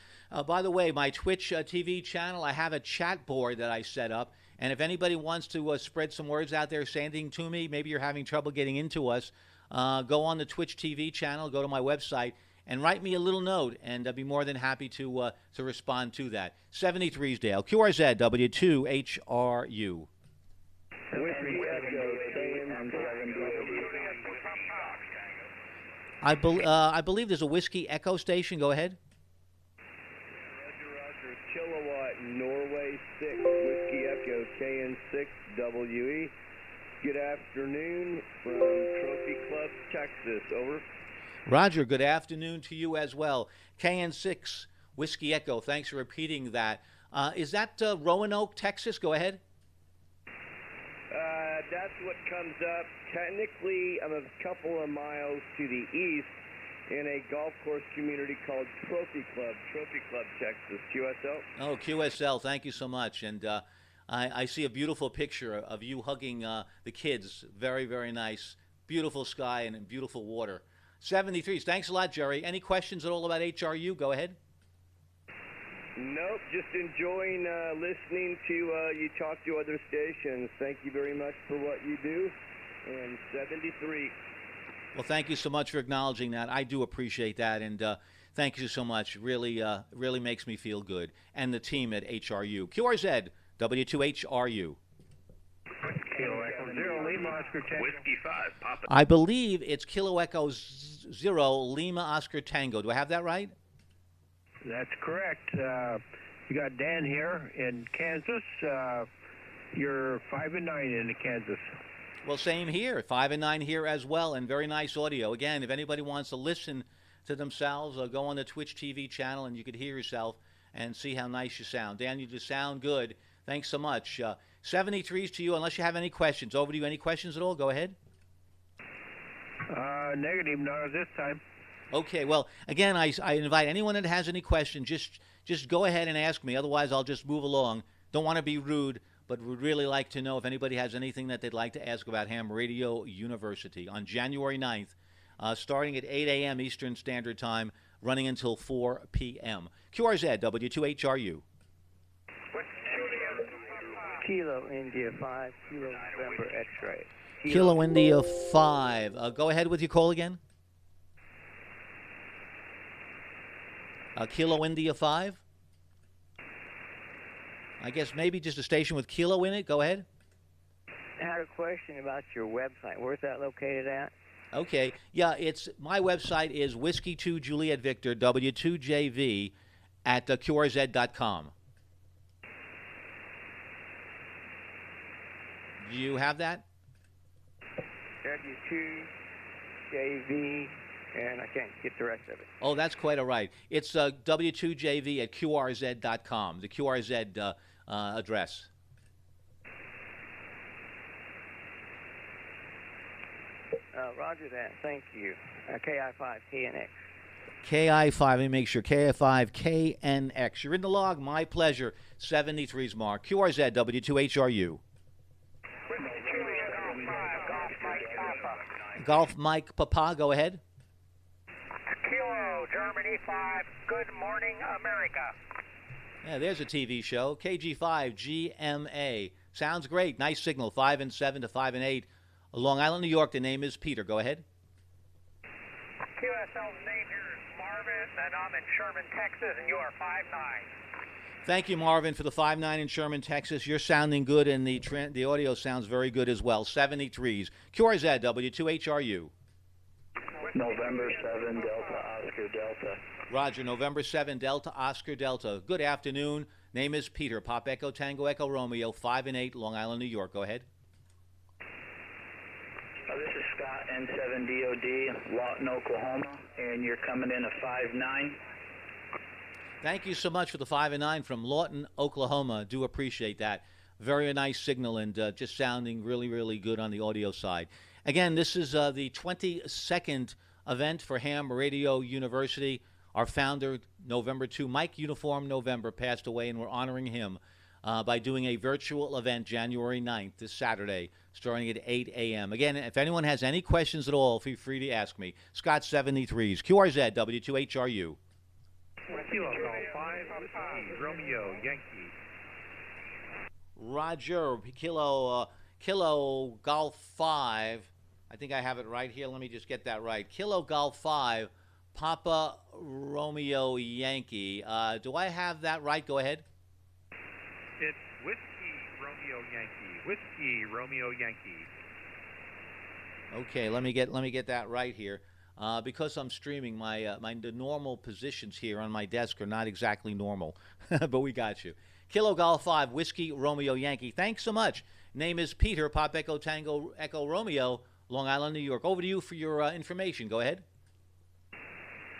By the way, my Twitch TV channel, I have a chat board that I set up. And if anybody wants to spread some words out there, say anything to me, maybe you're having trouble getting into us, go on the Twitch TV channel, go to my website, and write me a little note, and I'd be more than happy to respond to that. 73's Dale, QRZ, W2HRU. I believe there's a Whiskey Echo station. Go ahead.
Roger. Kilowatt Norway 6 Whiskey Echo KN6WE. Good afternoon from Trophy Club, Texas. Over.
Roger. Good afternoon to you as well. KN6 Whiskey Echo. Thanks for repeating that. Is that Roanoke, Texas? Go ahead.
That's what comes up. Technically, I'm a couple of miles to the east in a golf course community called Trophy Club, Texas. QSL.
Oh, QSL. Thank you so much. And I see a beautiful picture of you hugging the kids. Very, very nice. Beautiful sky and beautiful water. 73s. Thanks a lot, Jerry. Any questions at all about HRU? Go ahead.
Nope, just enjoying listening to you talk to other stations. Thank you very much for what you do. And 73.
Well, thank you so much for acknowledging that. I do appreciate that, and thank you so much. Really makes me feel good. And the team at HRU. QRZ, W2HRU.
Kilo Echo 0, Lima Oscar Tango. Whiskey 5, Papa.
I believe it's Kilo Echo 0, Lima Oscar Tango. Do I have that right?
That's correct. You got Dan here in Kansas. You're 5 and 9 in Kansas.
Well, same here. 5 and 9 here as well, and very nice audio. Again, if anybody wants to listen to themselves, go on the Twitch TV channel, and you could hear yourself and see how nice you sound. Dan, you just sound good. Thanks so much. 73s to you, unless you have any questions. Over to you. Any questions at all? Go ahead.
Negative, not at this time.
Okay, well, again, I invite anyone that has any questions, just go ahead and ask me. Otherwise, I'll just move along. Don't want to be rude, but would really like to know if anybody has anything that they'd like to ask about Ham Radio University on January 9th, starting at 8 a.m. Eastern Standard Time, running until 4 p.m. QRZ, W2HRU.
Kilo India 5, Kilo November X-ray.
Kilo India 5. Go ahead with your call again. Kilo India 5? I guess maybe just a station with Kilo in it. Go ahead.
I had a question about your website. Where's that located at?
Okay. Yeah, my website is Whiskey 2 Juliet Victor, W2JV, at QRZ.com. Do you have that?
W2JV, and I can't get the rest of it.
Oh, that's quite all right. It's W2JV at QRZ.com, the QRZ address.
Roger that. Thank you. KI5KNX.
KI5, let me make sure. KI5KNX. You're in the log. My pleasure. 73's Mark. QRZ, W2HRU. Golf Mike Papa, go ahead.
Kilo, Germany 5, Good Morning America.
Yeah, there's a TV show. KG5GMA. Sounds great. Nice signal. 5 and 7 to 5 and 8. Long Island, New York. The name is Peter. Go ahead.
QSL's name here is Marvin, and I'm in Sherman, Texas, and you are 5'9".
Thank you, Marvin, for the 5'9" in Sherman, Texas. You're sounding good, and the audio sounds very good as well. 73s. QRZ, W2HRU.
November 7, Delta, Oscar, Delta.
Roger, November 7, Delta, Oscar, Delta. Good afternoon. Name is Peter. Pop Echo, Tango, Echo, Romeo, 5 and 8, Long Island, New York. Go ahead.
This is Scott, N7DOD, Lawton, Oklahoma, and you're coming in a 5'9".
Thank you so much for the 5 and 9 from Lawton, Oklahoma. Do appreciate that. Very nice signal and just sounding really, really good on the audio side. Again, this is the 22nd event for Ham Radio University. Our founder, November 2, Mike Uniform November, passed away, and we're honoring him by doing a virtual event January 9th, this Saturday, starting at 8 a.m. Again, if anyone has any questions at all, feel free to ask me. Scott 73s, QRZ, W2HRU.
Kilo Golf 5, Whiskey, Romeo, Yankee.
Roger, Kilo Golf 5. I think I have it right here. Let me just get that right. Kilo Golf 5, Papa Romeo Yankee. Do I have that right? Go ahead.
It's Whiskey, Romeo, Yankee. Whiskey, Romeo, Yankee.
Okay, let me get that right here. Because I'm streaming, the normal positions here on my desk are not exactly normal, but we got you. Kilo Golf 5, Whiskey, Romeo, Yankee. Thanks so much. Name is Peter, Pop Echo, Tango, Echo, Romeo, Long Island, New York. Over to you for your information. Go ahead.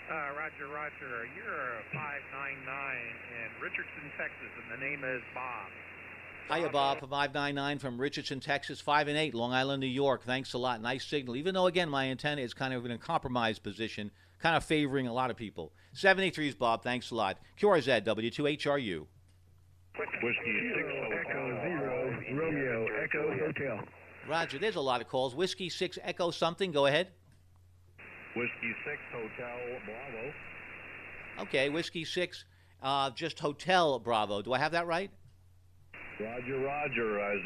Roger, Roger. You're 599 in Richardson, Texas, and the name is Bob.
Hiya, Bob, 599 from Richardson, Texas, 5 and 8, Long Island, New York. Thanks a lot. Nice signal. Even though, again, my antenna is kind of in a compromised position, kind of favoring a lot of people. 73's Bob. Thanks a lot. QRZ, W2HRU.
Whiskey 6 Echo Zero Romeo Echo Hotel.
Roger, there's a lot of calls. Whiskey 6 Echo something. Go ahead.
Whiskey 6 Hotel Bravo.
Okay, Whiskey 6, just Hotel Bravo. Do I have that right?
Roger, Roger, as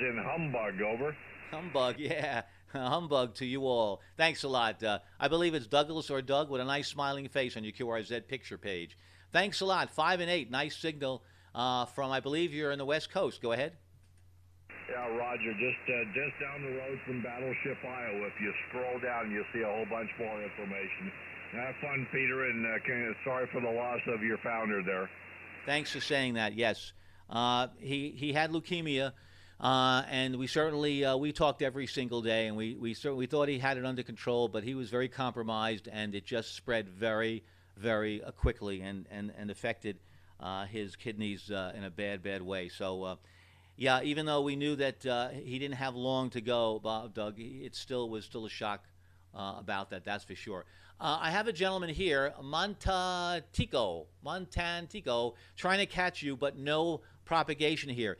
in humbug, over.
Humbug, yeah. Humbug to you all. Thanks a lot. I believe it's Douglas or Doug with a nice smiling face on your QRZ picture page. Thanks a lot. 5 and 8, nice signal from, I believe you're in the West Coast. Go ahead.
Yeah, Roger, just down the road from Battleship, Iowa. If you scroll down, you'll see a whole bunch more information. Have fun, Peter, and sorry for the loss of your founder there.
Thanks for saying that, yes. He had leukemia, and we certainly we talked every single day, and we certainly thought he had it under control, but he was very compromised, and it just spread very, very quickly and affected his kidneys in a bad way. So, yeah, even though we knew that he didn't have long to go, Doug, it was still a shock about that, that's for sure. I have a gentleman here, Montantico, trying to catch you, but no propagation here.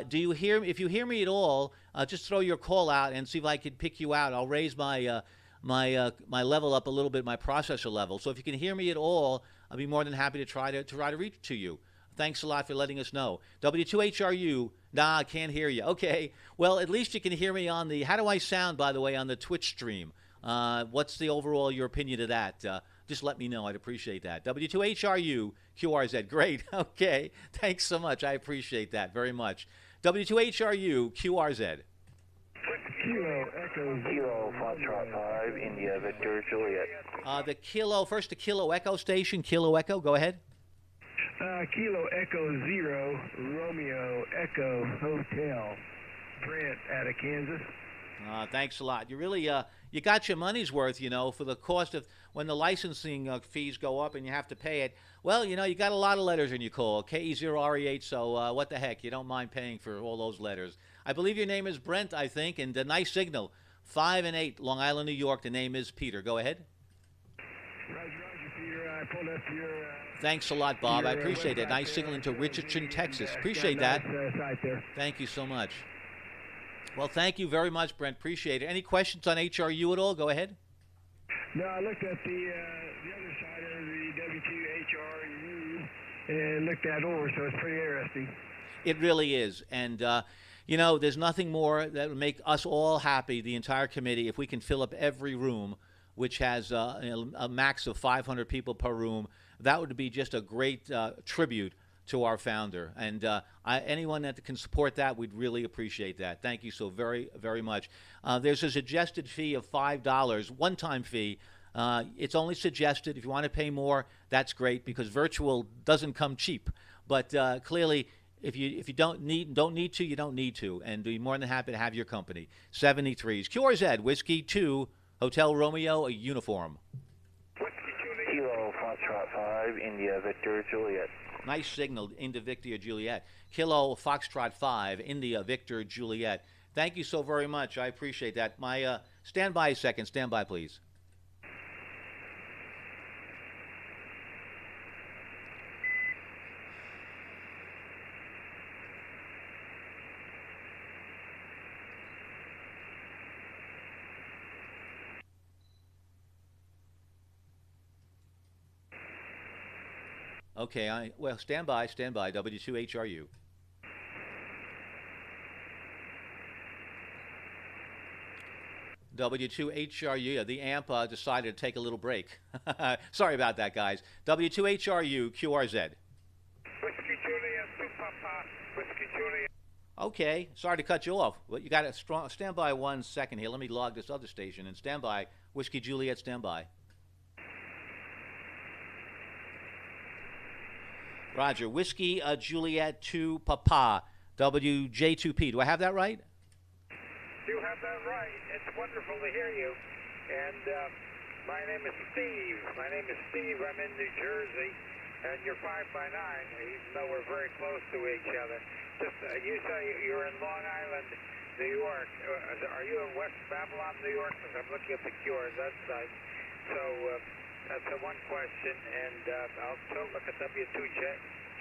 Do you hear me? If you hear me at all, just throw your call out and see if I could pick you out. I'll raise my my level up a little bit, my processor level. So if you can hear me at all, I'll be more than happy to try to reach to you. Thanks a lot for letting us know. W2HRU, nah, I can't hear you. Okay, well, at least you can hear me on the, how do I sound, by the way, on the Twitch stream? What's the overall, your opinion of that? Just let me know. I'd appreciate that. W2HRU, QRZ. Great. Okay. Thanks so much. I appreciate that very much. W2HRU, QRZ.
Kilo Echo
Kilo Foxtrot 5, India Victor Juliet.
The Kilo Echo station. Kilo Echo. Go ahead.
Kilo Echo Zero Romeo Echo Hotel. Brent out of Kansas.
Thanks a lot. You really, you got your money's worth, for the cost of when the licensing fees go up and you have to pay it. Well, you got a lot of letters in your call, KE0RE8, so what the heck, you don't mind paying for all those letters. I believe your name is Brent, I think, and a nice signal. 5 and 8, Long Island, New York. The name is Peter. Go ahead.
Roger, Peter. I pulled up your...
Thanks a lot, Bob. I appreciate it. Nice signal into Richardson, Texas. Appreciate that.
Site there.
Thank you so much. Well, thank you very much, Brent. Appreciate it. Any questions on HRU at all? Go ahead.
No, I looked at the other side of the W2HRU and looked that over, so it's pretty interesting.
It really is. And, there's nothing more that would make us all happy, the entire committee, if we can fill up every room, which has a max of 500 people per room. That would be just a great tribute to our founder, and anyone that can support that, we'd really appreciate that. Thank you so very, very much. There's a suggested fee of $5, one-time fee. It's only suggested. If you want to pay more, that's great, because virtual doesn't come cheap. But clearly, if you don't need to, you don't need to, and be more than happy to have your company. 73s, QRZ, Whiskey 2, Hotel Romeo, a uniform.
Kilo Foxtrot 5, India Victor Juliet.
Nice signal, India Victor Juliet. Kilo Foxtrot 5, India Victor Juliet. Thank you so very much. I appreciate that. My stand by a second. Stand by, please. Okay, well, stand by, W2HRU. W2HRU, yeah, the AMP decided to take a little break. Sorry about that, guys. W2HRU, QRZ.
Whiskey Juliet, Papa, Whiskey Juliet.
Okay, sorry to cut you off. Well, you got to stand by 1 second here. Let me log this other station and stand by. Whiskey Juliet, stand by. Roger, Whiskey Juliet 2 Papa, WJ2P. Do I have that right?
You have that right. It's wonderful to hear you. And
My name is Steve. I'm in New Jersey, and you're 5 by 9, even though we're very close to each other. Just, you say you're in Long Island, New York. Are you in West Babylon, New York? Because I'm looking at the QRZ site. So that's the one question, and I'll still look at W2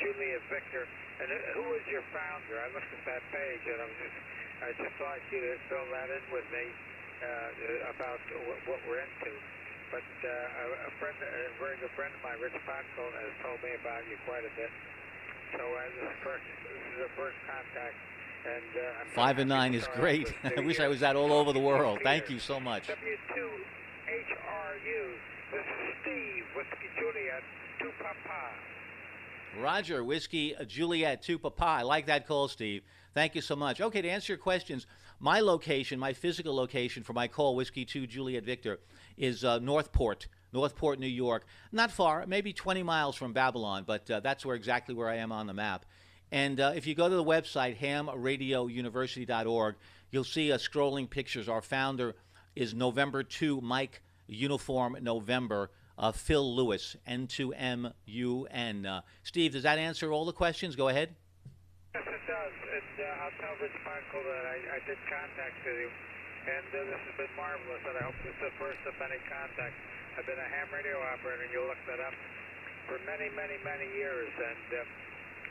Juliet Victor. And who is your founder? I looked at that page, and I just thought you to fill that in with me about what we're into. But a very good friend of mine, Rich Potko, has told me about you quite a bit. So this is the first contact. And
5 and 9 is great. I wish I was that all over the world. Thank you so much.
W2HRU. This is Steve, Whiskey Juliet, 2 Papa.
Roger, Whiskey Juliet, 2 Papa. I like that call, Steve. Thank you so much. Okay, to answer your questions, my location, my physical location for my call, Whiskey 2 Juliet Victor, is Northport, New York. Not far, maybe 20 miles from Babylon, but that's exactly where I am on the map. And if you go to the website, hamradiouniversity.org, you'll see scrolling pictures. Our founder is November 2, Mike Uniform November, Phil Lewis, N2MUN. Steve, does that answer all the questions? Go ahead.
Yes, it does. And I'll tell Rich Potko that I did contact you. And this has been marvelous, and I hope this is the first of many contacts. I've been a ham radio operator, and you'll look that up, for many, many, many years. And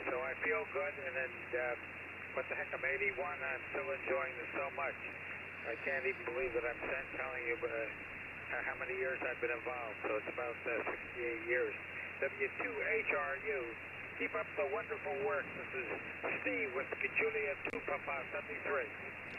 so I feel good, and then, what the heck, I'm 81, I'm still enjoying this so much. I can't even believe that I'm telling you how many years I've been involved. So it's about 68 years. W2HRU. Keep up the wonderful work. This is Steve with Juliet 2 Papa 73.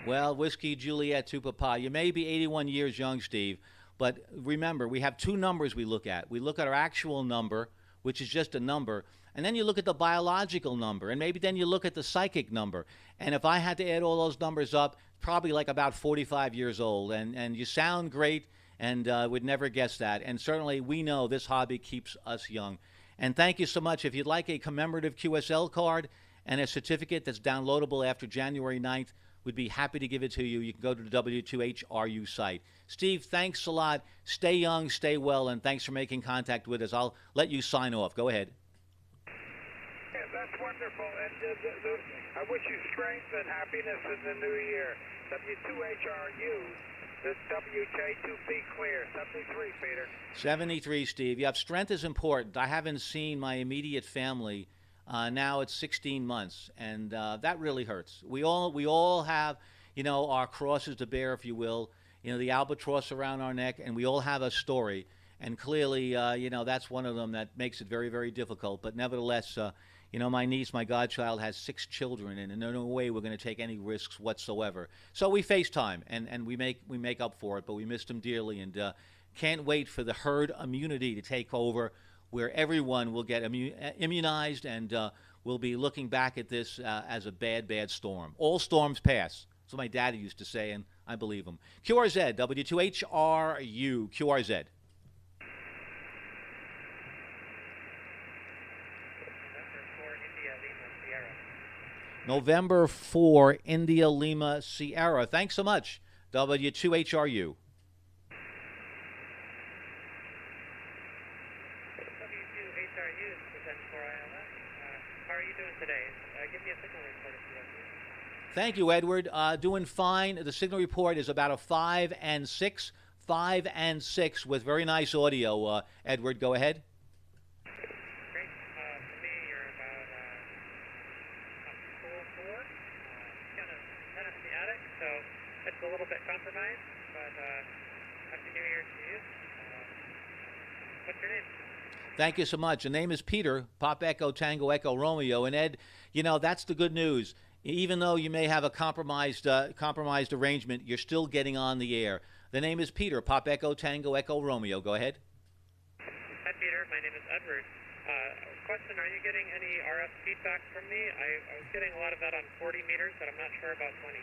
Well, Whiskey Juliet 2 Papa, you may be 81 years young, Steve, but remember, we have 2 numbers we look at. We look at our actual number, which is just a number, and then you look at the biological number, and maybe then you look at the psychic number. And if I had to add all those numbers up, probably like about 45 years old, and you sound great, and would never guess that. And certainly we know this hobby keeps us young. And thank you so much. If you'd like a commemorative QSL card and a certificate that's downloadable after January 9th, we'd be happy to give it to you. You can go to the W2HRU site. Steve, thanks a lot. Stay young, stay well, and thanks for making contact with us. I'll let you sign off. Go ahead.
Yeah, that's wonderful. And I wish you strength and happiness in the new year. W2HRU. The WJ2B clear. 73, Peter.
73, Steve. Yep, strength is important. I haven't seen my immediate family. Now it's 16 months, and that really hurts. We all have, our crosses to bear, if you will. The albatross around our neck, and we all have a story. And clearly, that's one of them that makes it very, very difficult. But nevertheless, my niece, my godchild, has 6 children, and in no way we're going to take any risks whatsoever. So we FaceTime, and we make up for it, but we missed him dearly, and can't wait for the herd immunity to take over, where everyone will get immunized, and we'll be looking back at this as a bad, bad storm. All storms pass. That's what my daddy used to say, and I believe him. QRZ, W2HRU, QRZ. November 4, India Lima Sierra. Thanks so much, W2HRU. Thank you, Edward. Doing fine. The signal report is about a 5 and 6. 5 and 6 with very nice audio. Edward, go ahead.
Great. For me, you're about 4-4. Kind of in the attic, so it's a little bit compromised, but Happy New Year to you. What's your name?
Thank you so much. The name is Peter, Pop Echo Tango Echo Romeo. And Ed, that's the good news. Even though you may have a compromised arrangement, you're still getting on the air. The name is Peter, Pop Echo Tango Echo Romeo. Go ahead.
Hi, Peter. My name is Edward. Question, are you getting any RF feedback from me? I was getting a lot of that on 40 meters, but I'm not sure about 20.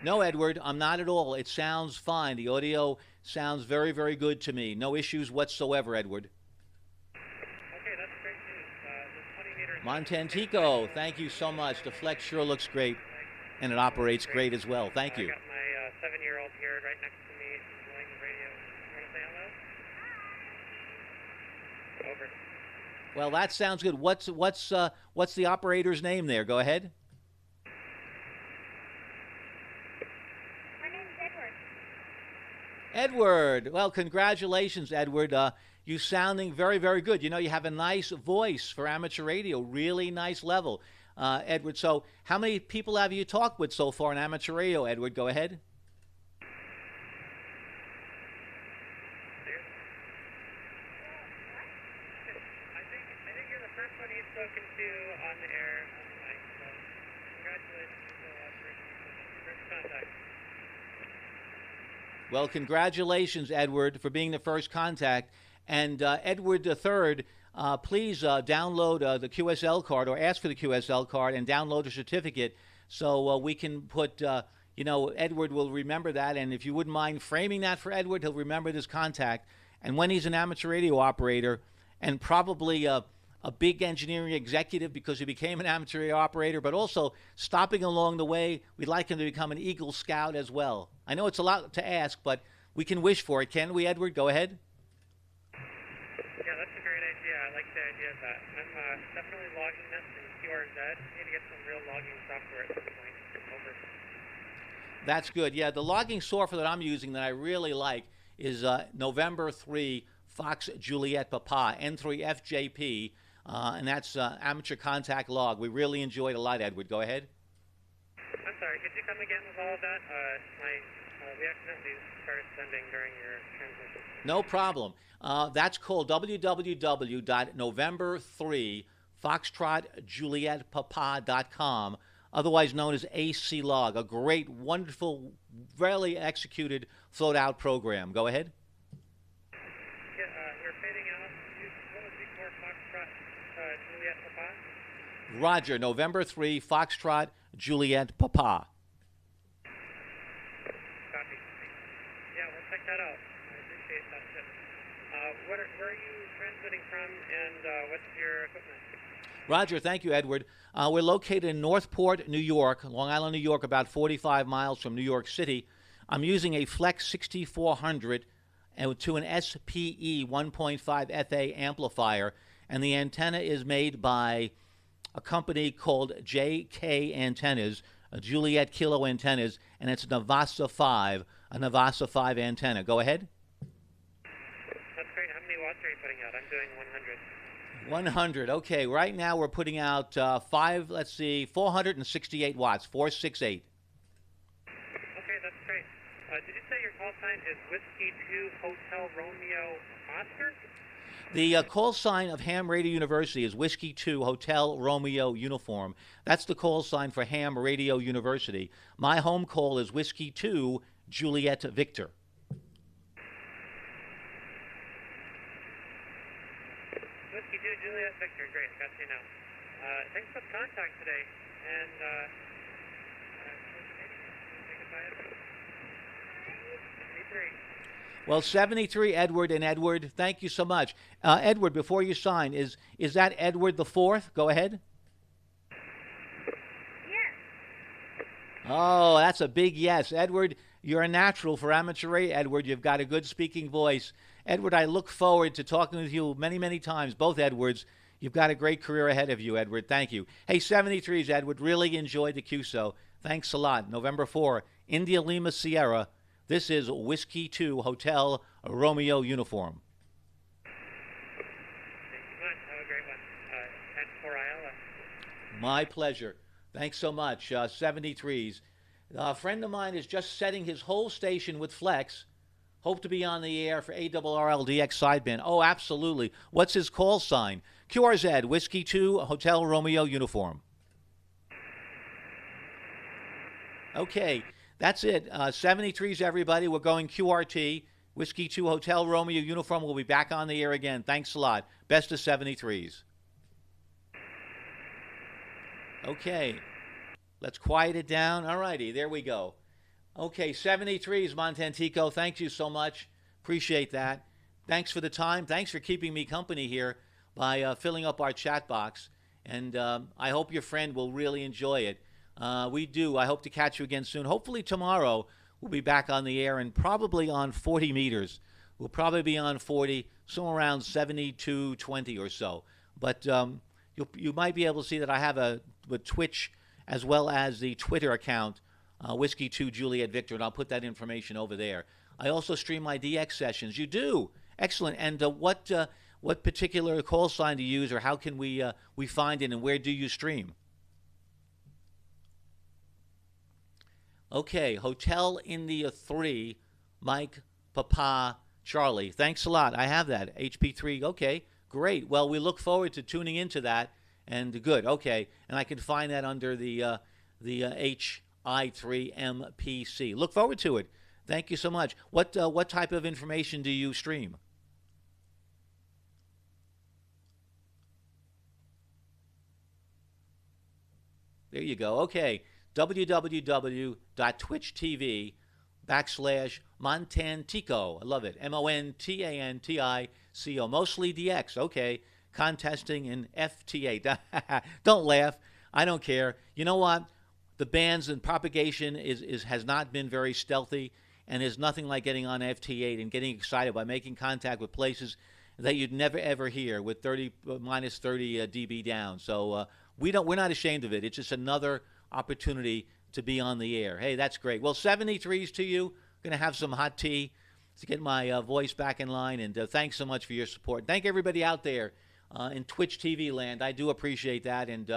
No, Edward, I'm not at all. It sounds fine. The audio sounds very, very good to me. No issues whatsoever, Edward.
Okay, that's great news. The 20 meters...
Montantico, thank you so much. The Flex sure looks great, and it operates great as well. Thank you.
I got my 7-year-old here right next to me enjoying the radio. You want to say hello? Over.
Well, that sounds good. What's the operator's name there? Go ahead.
My name's Edward.
Edward. Well, congratulations, Edward. You sounding very, very good. You know, you have a nice voice for amateur radio, really nice level, Edward. So how many people have you talked with so far in amateur radio, Edward? Go ahead.
I think you're the first one he's spoken to on the air on the mic. So congratulations for first contact.
Well, congratulations, Edward, for being the first contact. And Edward III, please download the QSL card or ask for the QSL card and download a certificate so we can put, Edward will remember that. And if you wouldn't mind framing that for Edward, he'll remember this contact. And when he's an amateur radio operator and probably a big engineering executive because he became an amateur radio operator, but also stopping along the way, we'd like him to become an Eagle Scout as well. I know it's a lot to ask, but we can wish for it. Can we, Edward? Go ahead.
Yeah, that's a great idea. I like the idea of that. I'm definitely logging this in QRZ. Need to get some real logging software at some point. Over.
That's good. Yeah, the logging software that I'm using that I really like is November 3 Fox Juliet Papa, N3FJP, and that's amateur contact log. We really enjoyed a lot, Edward. Go ahead.
I'm sorry, could you come again with all of that? We accidentally started sending during your transmission.
No problem. That's called www.november3foxtrotjulietpapa.com, otherwise known as AC Log, a great, wonderful, really executed float-out program. Go ahead.
Yeah, we're fading out. What was before Foxtrot Juliet Papa?
Roger, November 3 Foxtrot Juliet Papa.
Copy. Yeah, we'll check that out. I appreciate that tip. Where are you transmitting from, and what's your equipment?
Roger, thank you, Edward. We're located in Northport, New York, Long Island, New York, about 45 miles from New York City. I'm using a Flex 6400 to an SPE 1.5 FA amplifier, and the antenna is made by a company called JK Antennas, Juliet Kilo Antennas, and it's Navasa 5, a Navasa 5 antenna. Go ahead.
That's great. How many watts are you putting out? I'm doing 100.
100. Okay, right now we're putting out 468 watts, 468.
Okay, that's great. Did you say your call sign is Whiskey 2 Hotel Romeo Oscar?
The call sign of Ham Radio University is Whiskey 2 Hotel Romeo Uniform. That's the call sign for Ham Radio University. My home call is Whiskey 2 Juliet Victor.
Whiskey 2 Juliet Victor, great, got you now. Thanks for the contact today, and say goodbye, Edward. 73.
Well, 73, Edward, and Edward, thank you so much. Edward, before you sign, is that Edward the Fourth? Go ahead.
Yes.
Oh, that's a big yes. Edward, you're a natural for amateur radio, Edward. You've got a good speaking voice. Edward, I look forward to talking with you many, many times, both Edwards. You've got a great career ahead of you, Edward. Thank you. Hey, 73s, Edward, really enjoyed the QSO. Thanks a lot. November 4, India Lima Sierra. This is Whiskey 2 Hotel Romeo Uniform.
Thank you much. Have a great one. And for Iola.
My pleasure. Thanks so much. 73s. A friend of mine is just setting his whole station with Flex. Hope to be on the air for ARRLDX sideband. Oh, absolutely. What's his call sign? QRZ, Whiskey 2 Hotel Romeo Uniform. Okay. That's it. 73s, everybody. We're going QRT. Whiskey 2 Hotel Romeo Uniform. We'll be back on the air again. Thanks a lot. Best of 73s. Okay. Let's quiet it down. All righty. There we go. Okay. 73s, Montantico. Thank you so much. Appreciate that. Thanks for the time. Thanks for keeping me company here by filling up our chat box. And I hope your friend will really enjoy it. We do. I hope to catch you again soon. Hopefully tomorrow we'll be back on the air and probably on 40 meters. We'll probably be on 40, somewhere around 7220 or so. But you might be able to see that I have a Twitch as well as the Twitter account, Whiskey 2 Juliet Victor, and I'll put that information over there. I also stream my DX sessions. You do? Excellent. And what particular call sign do you use, or how can we find it, and where do you stream? Okay, Hotel India 3, Mike, Papa, Charlie. Thanks a lot. I have that. HP3. Okay, great. Well, we look forward to tuning into that. And good. Okay, and I can find that under the HI3MPC. Look forward to it. Thank you so much. What type of information do you stream? There you go. Okay, www.twitch.tv/Montantico. I love it. MONTANTICO. Mostly DX. Okay. Contesting in FTA. Don't laugh. I don't care. You know what? The bans and propagation has not been very stealthy, and there's nothing like getting on FT8 and getting excited by making contact with places that you'd never ever hear with minus 30 dB down. So we're not ashamed of it. It's just another opportunity to be on the air. Hey, that's great. Well, 73s to you. Going to have some hot tea to get my voice back in line, and thanks so much for your support. Thank everybody out there in Twitch TV land. I do appreciate that, and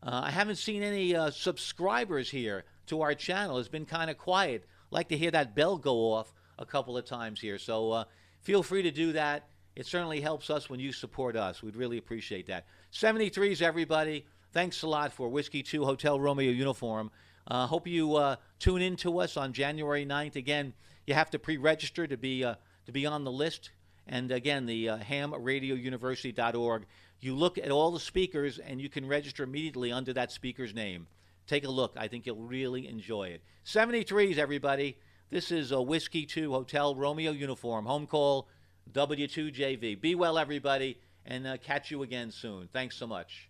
I haven't seen any subscribers here to our channel. It's been kind of quiet. I'd like to hear that bell go off a couple of times here, so feel free to do that. It certainly helps us when you support us. We'd really appreciate that. 73s, everybody. Thanks a lot for Whiskey 2 Hotel Romeo uniform. Hope you tune in to us on January 9th. Again, you have to pre-register to be on the list. And again, the hamradiouniversity.org. You look at all the speakers, and you can register immediately under that speaker's name. Take a look. I think you'll really enjoy it. 73s, everybody. This is a Whiskey 2 Hotel Romeo uniform. Home call W2JV. Be well, everybody, and catch you again soon. Thanks so much.